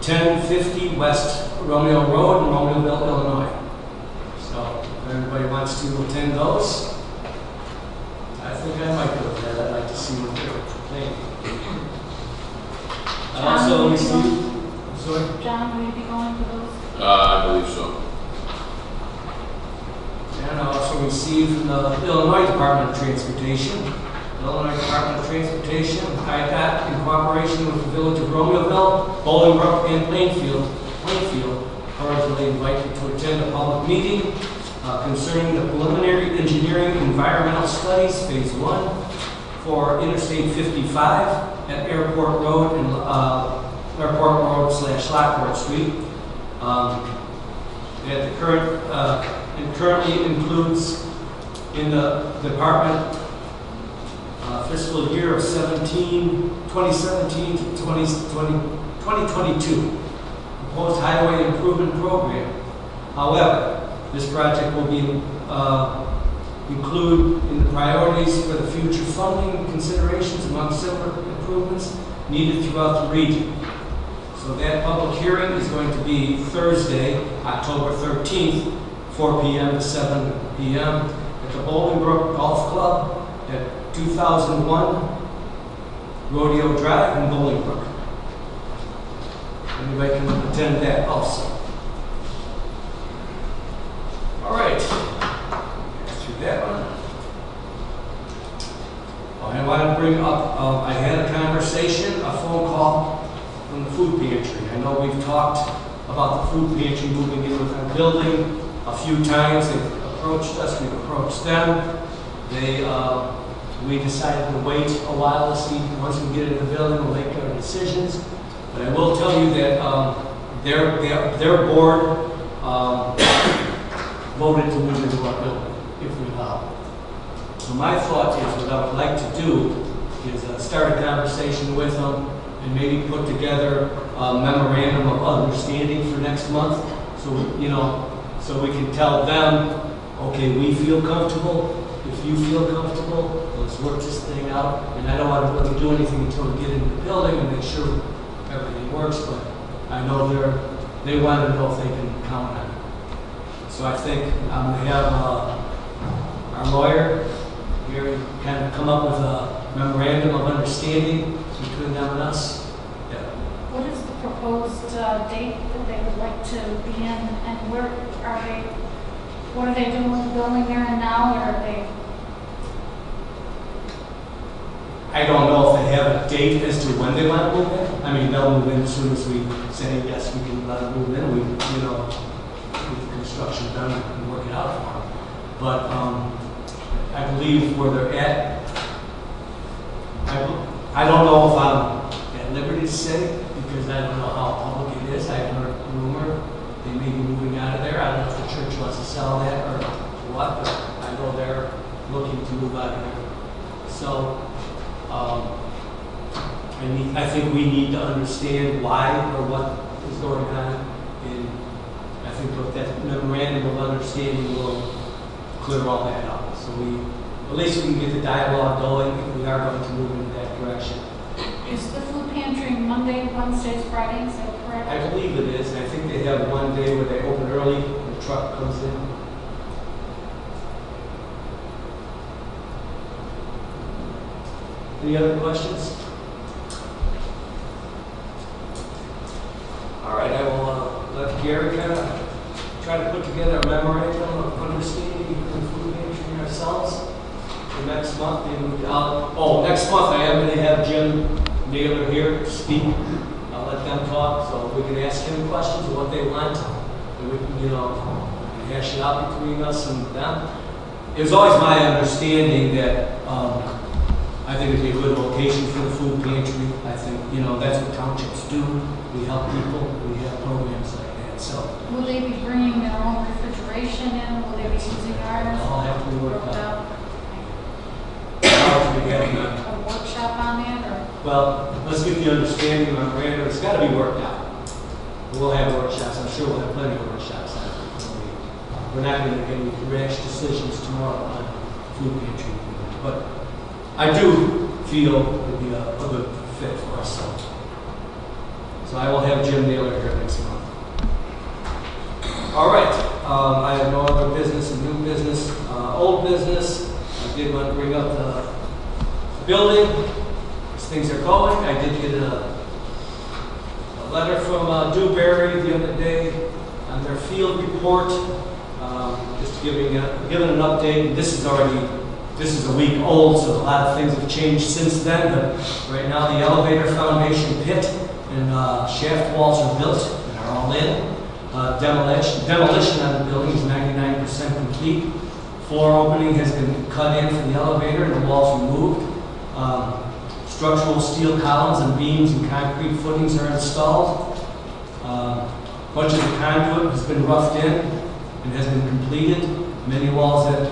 1050 West Romeo Road in Romeoville, Illinois. So if everybody wants to attend those, I think I might go with that. I'd like to see what they're playing. I also received, I'm sorry? John, will you be going to those? I believe so. And I also received from the Illinois Department of Transportation. The Illinois Department of Transportation, IDOT, in cooperation with the Village of Romeoville, Bolingbrook, and Plainfield, cordially invite you to attend a public meeting concerning the preliminary engineering environmental studies, Phase 1, for Interstate 55 at Airport Road and / Lockport Street. At the current, it currently includes in the department fiscal year of 2017 to 2022 proposed highway improvement program. However, this project will be include in the priorities for the future funding considerations among several improvements needed throughout the region. So that public hearing is going to be Thursday, October 13th, 4 p.m. to 7 p.m. at the Bolingbrook Golf Club at 2001 Rodeo Drive in Bolingbrook. Anybody can attend that also. All right, through that one. I want to bring up, I had a conversation, a phone call from the food pantry. I know we've talked about the food pantry moving in with our building a few times. They've approached us, we've approached them. We decided to wait a while to see, once we get in the building, we'll make our decisions. But I will tell you that their board voted to move into our building, if we allow. So my thought is, what I would like to do is start a conversation with them and maybe put together a memorandum of understanding for next month. So, so we can tell them, okay, we feel comfortable. If you feel comfortable, let's work this thing out. And I don't want to really do anything until we get into the building and make sure everything works, but I know they want to know if they can count on it. So I think I'm going to have our lawyer here kind of come up with a memorandum of understanding between them and us. Yeah. What is the proposed date that they would like to be in, and where are they, what are they doing with the building they're in now, or are they? I don't know if they have a date as to when they want to move in. I mean, they'll move in as soon as we say, yes, we can let them move in. We, get the construction done and work it out for them. But I believe where they're at, I don't know if I'm at liberty to say, because I don't know how public it is. I've heard a rumor they may be moving out of there. I don't know if the church wants to sell that or what, but I know they're looking to move out of there. So, I think we need to understand why or what is going on, and I think with that memorandum of understanding will clear all that up. So at least we can get the dialogue going if we are going to move in that direction. Is the food pantry Monday, Wednesdays, Fridays, is that correct? I believe it is, and I think they have one day where they open early, the truck comes in. Any other questions? All right, I will let Gary kind of try to put together a memorandum of understanding between the food pantry and ourselves for next month. Next month I am going to have Jim Naylor here to speak. I'll let them talk, so we can ask him questions of what they want, and we can, hash it out between us and them. it was always my understanding that I think it'd be a good location for the food pantry. I think, you know, that's what townships do. We help people, we have programs like that, so. Will they be bringing their own refrigeration in? Will they be using ours? All have to be worked out. A workshop on it, or? Well, let's get the understanding on Miranda. It's got to be worked out. We'll have workshops. I'm sure we'll have plenty of workshops. We're not going to make any rash decisions tomorrow on food pantry. But I do feel it would be a good fit for us. So I will have Jim Naylor here next month. All right. I have no other business and new business. Old business. I did want to bring up the building. As things are going, I did get a letter from Dewberry the other day on their field report. Just giving an update. This is a week old, so a lot of things have changed since then. But right now, the elevator foundation pit and shaft walls are built and are all in. Demolition on the building is 99% complete. Floor opening has been cut in for the elevator and the walls removed. Structural steel columns and beams and concrete footings are installed. Much of the conduit has been roughed in and has been completed. Many walls that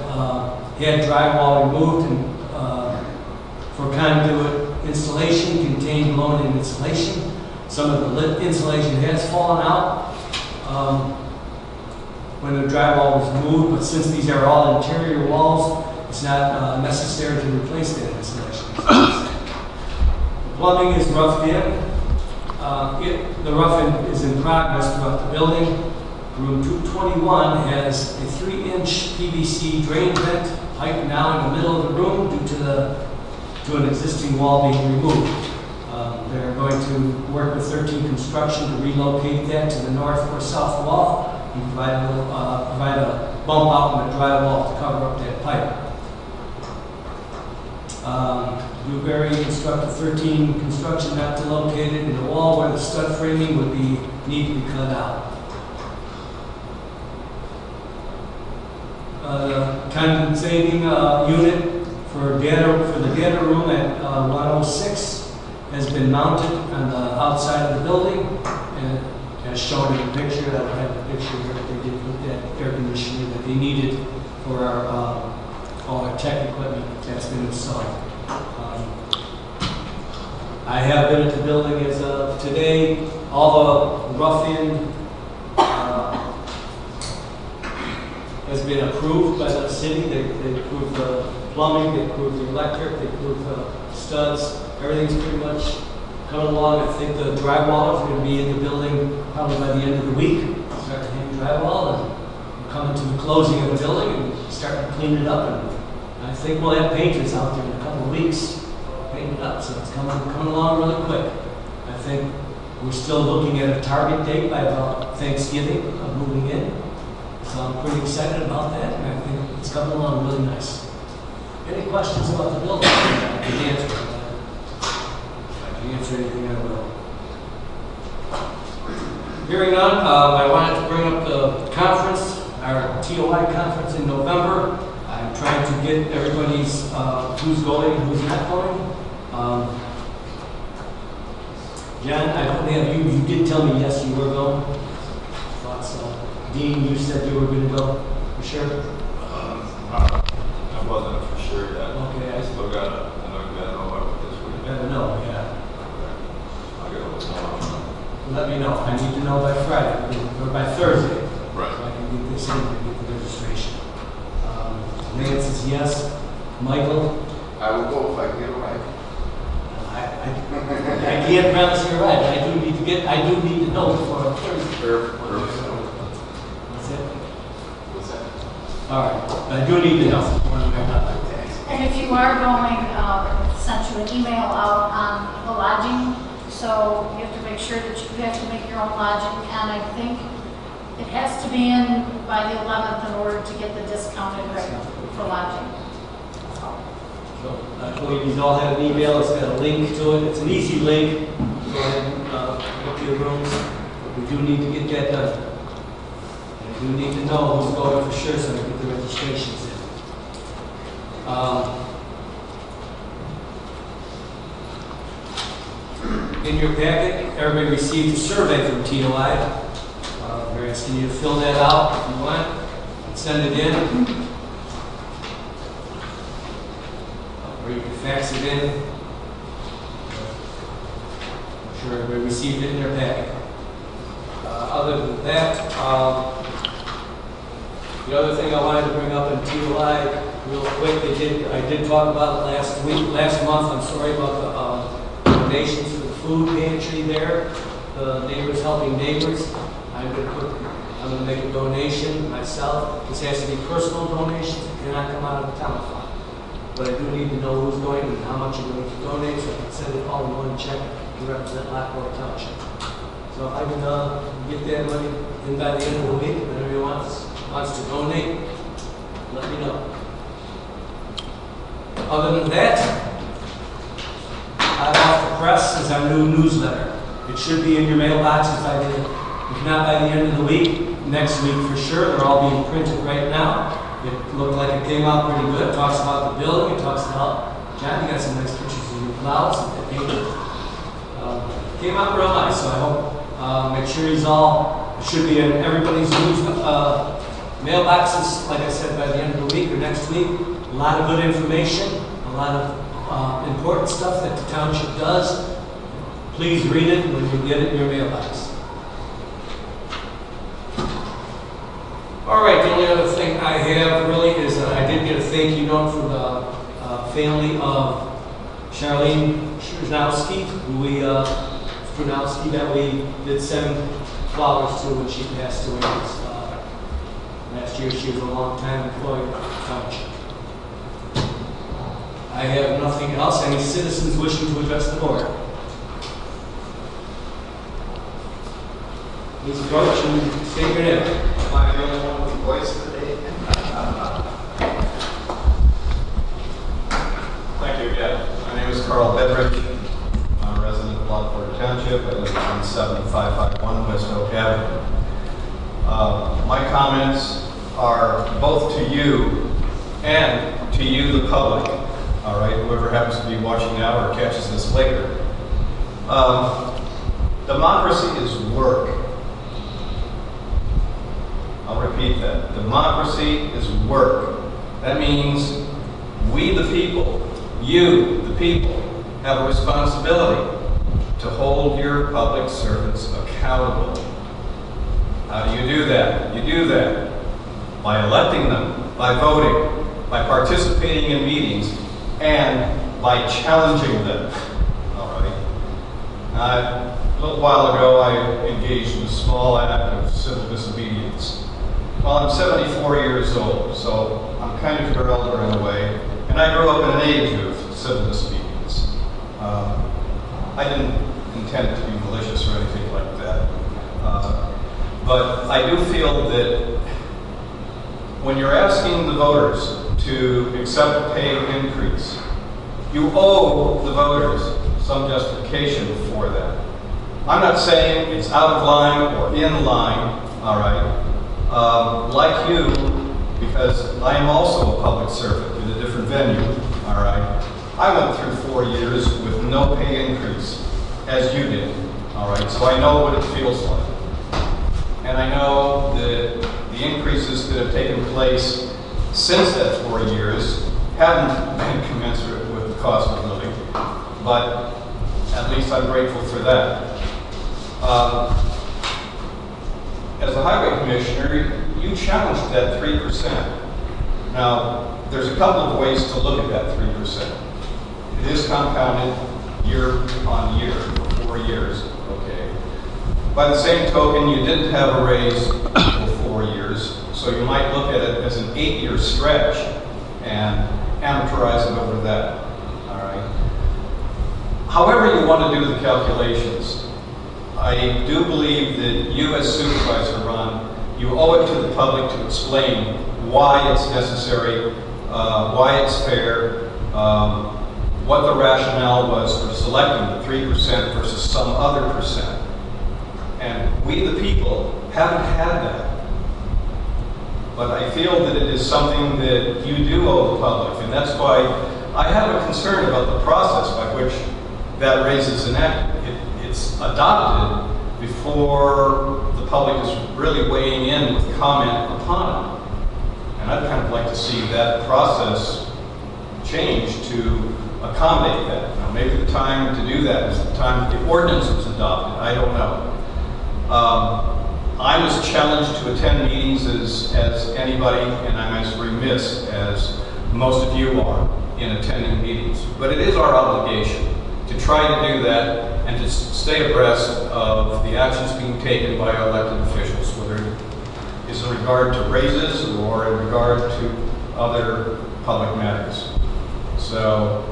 had drywall removed and for conduit installation contained blown-in insulation. Some of the insulation has fallen out when the drywall was removed, but since these are all interior walls, it's not necessary to replace that insulation. The plumbing is roughed in. The roughing is in progress throughout the building. Room 221 has a 3-inch PVC drain vent pipe now in the middle of the room due to an existing wall being removed. They're going to work with 13 Construction to relocate that to the north or south wall and provide a bump out in the drywall to cover up that pipe. Dewberry constructed 13 Construction not to locate it in the wall where the stud framing would need to be cut out. The condensating unit for the data room at 106 has been mounted on the outside of the building, and as shown in the picture, I have the picture here that they did with that air conditioner that they needed for all our tech equipment that's been installed. I have been at the building as of today. All the rough-in has been approved by the city. They approved the plumbing, they approved the electric, they approved the studs. Everything's pretty much coming along. I think the drywallers are going to be in the building probably by the end of the week. Start to hang drywall, and we're coming to the closing of the building and starting to clean it up. And I think we'll have painters out there in a couple of weeks painting it up. So it's coming along really quick. I think we're still looking at a target date by about Thanksgiving of moving in. So I'm pretty excited about that, and I think it's coming along really nice. Any questions about the building? I can answer. If I can answer anything, I will. Hearing none, I wanted to bring up the conference, our TOI conference in November. I'm trying to get everybody's who's going and who's not going. John, I don't have you. You did tell me yes, you were going. Thought so. Dean, you said you were going to go, for sure? I wasn't for sure yet. Okay, I still got to, I know about this week. Better know, yeah. I'll get a little more. Let me know. I need to know by Friday, or by Thursday. Right. So I can get this in and get the registration. Lance says yes. Michael? I will go if I can get a ride. I can't promise you a ride. I do need to know before Thursday. That's it? What's that? All right, I do need to know. And if you are going, sent you an email out on the lodging, so you have to make sure that you have to make your own lodging, and I think it has to be in by the 11th in order to get the discounted rate for lodging. So I believe you all have an email. It's got a link to it. It's an easy link. Go ahead and look at your rooms. But we do need to get that done. And we do need to know who's going for sure so we get the registrations in. In your packet, everybody received a survey from TOI. We're asking you to fill that out if you want, and send it in. Or you can fax it in. I'm sure everybody received it in their packet. Other than that, the other thing I wanted to bring up in TOI real quick, I did talk about it last month, I'm sorry, about the donations for the food pantry there, the Neighbors Helping Neighbors. I'm going to make a donation myself. This has to be personal donations. It cannot come out of the town fund. But I do need to know who's going and how much you're going to donate, so I can send it all in one check to represent Lockport Township. So if I can get that money in by the end of the week, if anyone wants to donate, let me know. Other than that, Hot Off the Press is our new newsletter. It should be in your mailboxes if not by the end of the week, next week for sure. They're all being printed right now. It looked like it came out pretty good. It talks about the building. It talks about, John, you got some nice pictures of your clouds. Came out real nice, so I hope, make sure it should be in everybody's mailboxes, like I said, by the end of the week or next week. A lot of good information, a lot of important stuff that the township does. Please read it when you get it in your mailbox. All right, the only other thing I have really is I did get a thank you note from the family of Charlene Strunowski, that we did send flowers to when she passed away last year. She was a long-time employee of the township. I have nothing else. Any citizens wishing to address the board? Please approach and state your name. Am I the only one with a voice today? Thank you again. My name is Carl Bedrich. I'm a resident of Lockport Township. I live on 7551 West Oak Avenue. My comments are both to you and to you, the public. All right, whoever happens to be watching now or catches this later. Democracy is work. I'll repeat that. Democracy is work. That means we, the people, you, the people, have a responsibility to hold your public servants accountable. How do you do that? You do that by electing them, by voting, by participating in meetings, and by challenging them. All right. A little while ago, I engaged in a small act of civil disobedience. Well, I'm 74 years old, so I'm kind of your elder in a way, and I grew up in an age of civil disobedience. I didn't intend it to be malicious or anything like that, but I do feel that when you're asking the voters to accept a pay increase, you owe the voters some justification for that. I'm not saying it's out of line or in line, all right? Like you, because I am also a public servant in a different venue, all right? I went through 4 years with no pay increase, as you did, all right? So I know what it feels like. And I know that the increases that have taken place since that 4 years haven't been commensurate with the cost of living, but at least I'm grateful for that. As a highway commissioner, you challenged that 3%. Now, there's a couple of ways to look at that 3%. It is compounded year on year for 4 years, okay? By the same token, you didn't have a raise for 4 years, so you might look at it as an 8-year stretch and amortize it over that, all right? However you want to do the calculations, I do believe that you as supervisor, Ron, you owe it to the public to explain why it's necessary, why it's fair, what the rationale was for selecting the 3% versus some other percent. And we, the people, haven't had that. But I feel that it is something that you do owe the public. And And that's why I have a concern about the process by which that raise is enacted. It's adopted before the public is really weighing in with comment upon it. And I'd kind of like to see that process change to accommodate that. Now, maybe the time to do that is the time that the ordinance was adopted. I don't know. I'm as challenged to attend meetings as anybody, and I'm as remiss as most of you are in attending meetings. But it is our obligation to try to do that and to stay abreast of the actions being taken by our elected officials, whether it is in regard to raises or in regard to other public matters. So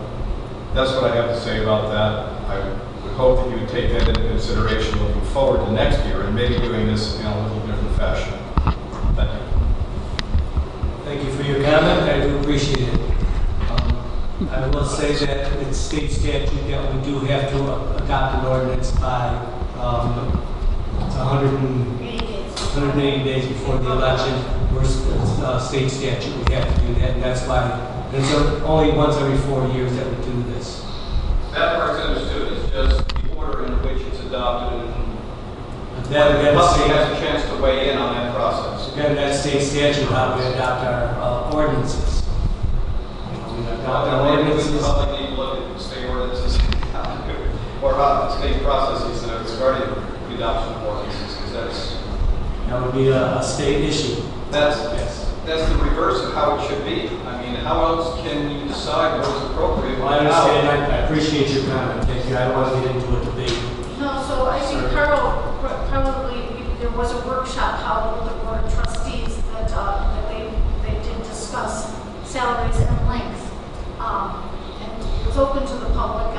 that's what I have to say about that. I would hope that you would take that into consideration looking forward to next year and maybe doing this in a little different fashion. Thank you. Thank you for your comment. I do appreciate it. I will say that it's state statute that we do have to adopt an ordinance by it's 180 days before the election. We're state statute. We have to do that, and that's why there's only once every 4 years that we do this. That part's understood. It's just the order in which it's adopted, and That the public has a chance to weigh in on that process. Again, that's state statute, how we adopt our ordinances. We adopt our ordinances. The public need to look at state ordinances or state processes regarding the adoption of ordinances, because that would be a state issue. That's the reverse of how it should be. I mean, how else can you decide what is appropriate? Well, I understand. I appreciate your comment. Thank you. I don't want to get into a debate. No, so I think probably there was a workshop held with the board of trustees that they did discuss salaries and length, and it was open to the public.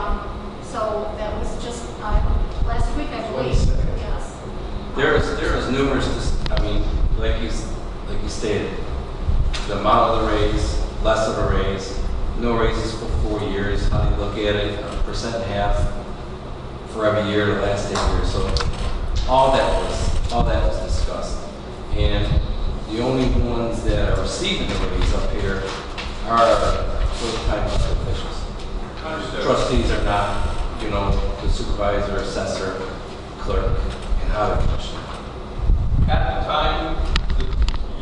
So that was just last week, I believe. Yes. There is numerous. I mean, like you stated, the amount of the raise, less of a raise, no raises for 4 years. How do you look at it? 1.5% for every year, the last 10 years. So all that was discussed, and the only ones that are receiving the raise up here are full-time officials. Understood. Trustees are not, the supervisor, assessor, clerk, and highway commissioner. At the time that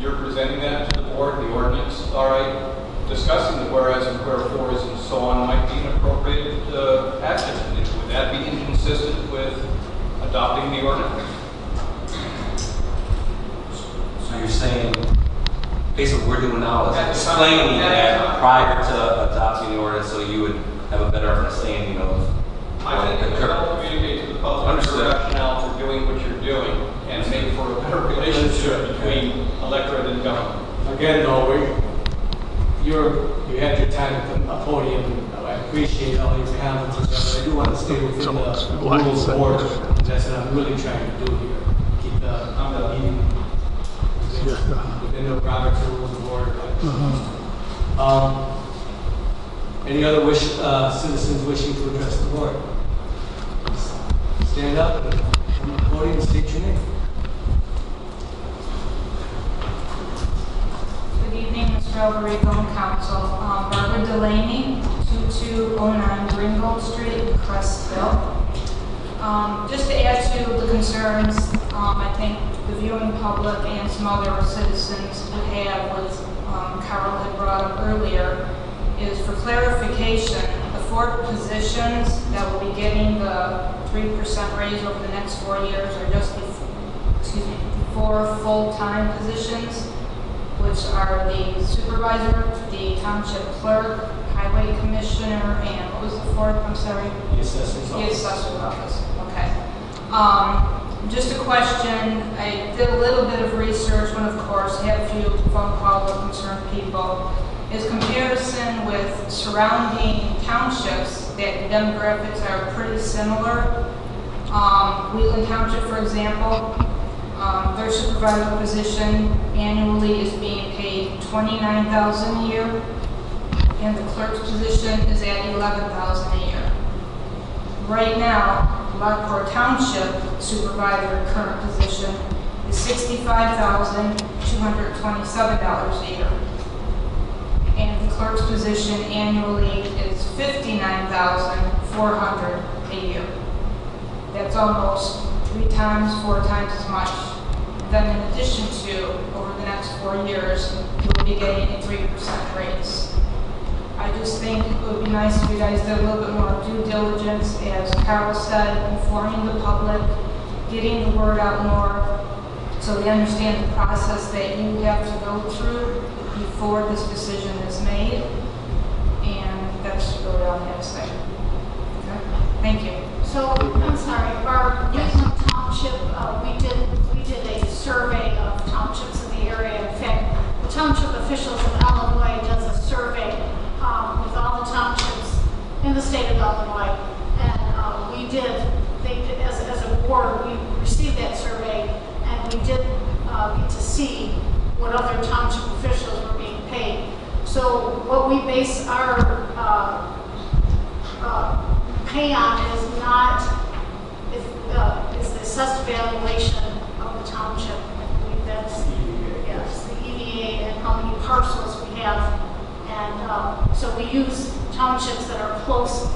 you're presenting that to the board, the ordinance, all right, discussing the whereas and wherefores and so on might be an appropriate action. Would that be inconsistent with adopting the ordinance? So you're saying, basically what we're doing now is explaining that prior to adopting the ordinance so you would have a better understanding of I think it would help communicate to the public your rationale for doing what you're doing and make for a better relationship between electorate and government. Again, though, you had your time at the podium. I appreciate all your comments, but I do want to stay within the rules of order. That's what I'm really trying to do here. Keep the meeting within the Robert's rules of order. Any other citizens wishing to address the board? Stand up and come to the podium and state your name. Good evening, Mr. Alberico and Council. Barbara Delaney, 2209 Ringgold Street, Crestville. Just to add to the concerns I think the viewing public and some other citizens would have with Carol had brought up earlier, is for clarification, the 4 positions that will be getting the 3% raise over the next 4 years are just the 4 full-time positions, which are the supervisor, the township clerk, highway commissioner, and what was the 4th? I'm sorry. The assessor's office. The assessor's office. Okay. Just a question. I did a little bit of research, and of course, had a few phone calls with concerned people. Is comparison with surrounding townships that demographics are pretty similar. Wheeling Township, for example, their supervisor position annually is being paid $29,000 a year, and the clerk's position is at $11,000 a year. Right now, Lockport Township supervisor current position is $65,227 a year. And the clerk's position annually is $59,400 a year. That's almost 3 times, 4 times as much. Then in addition to, over the next 4 years, you'll be getting a 3% raise. I just think it would be nice if you guys did a little bit more due diligence, as Carol said, informing the public, getting the word out more, so they understand the process that you have to go through before this decision is made. And that's really all I have to say. Okay? Thank you. So, I'm sorry, Barb, Yes. Whitman Township, we did a survey of townships in the area. In fact, the township officials of Illinois does a survey with all the townships in the state of Illinois. And as a board, we received that survey, and we did get to see what other township officials were being paid. So what we base our pay on is the assessed valuation of the township. I believe that's yes, the EVA and how many parcels we have. And so we use townships that are close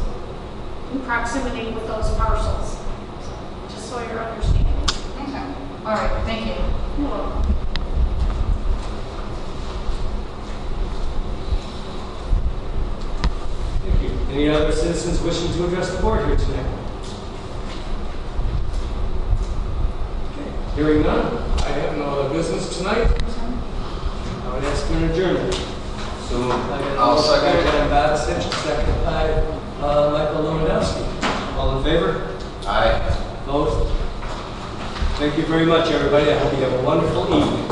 in proximity with those parcels. So, just so you're understanding. Okay. All right. Thank you. You're welcome. Thank you. Any other citizens wishing to address the board here tonight? Okay. Hearing none, I have no other business tonight. I would ask for an adjournment. So, I'll second. Second by Michael Lewandowski. All in favor? aye. Opposed? Thank you very much, everybody. I hope you have a wonderful evening.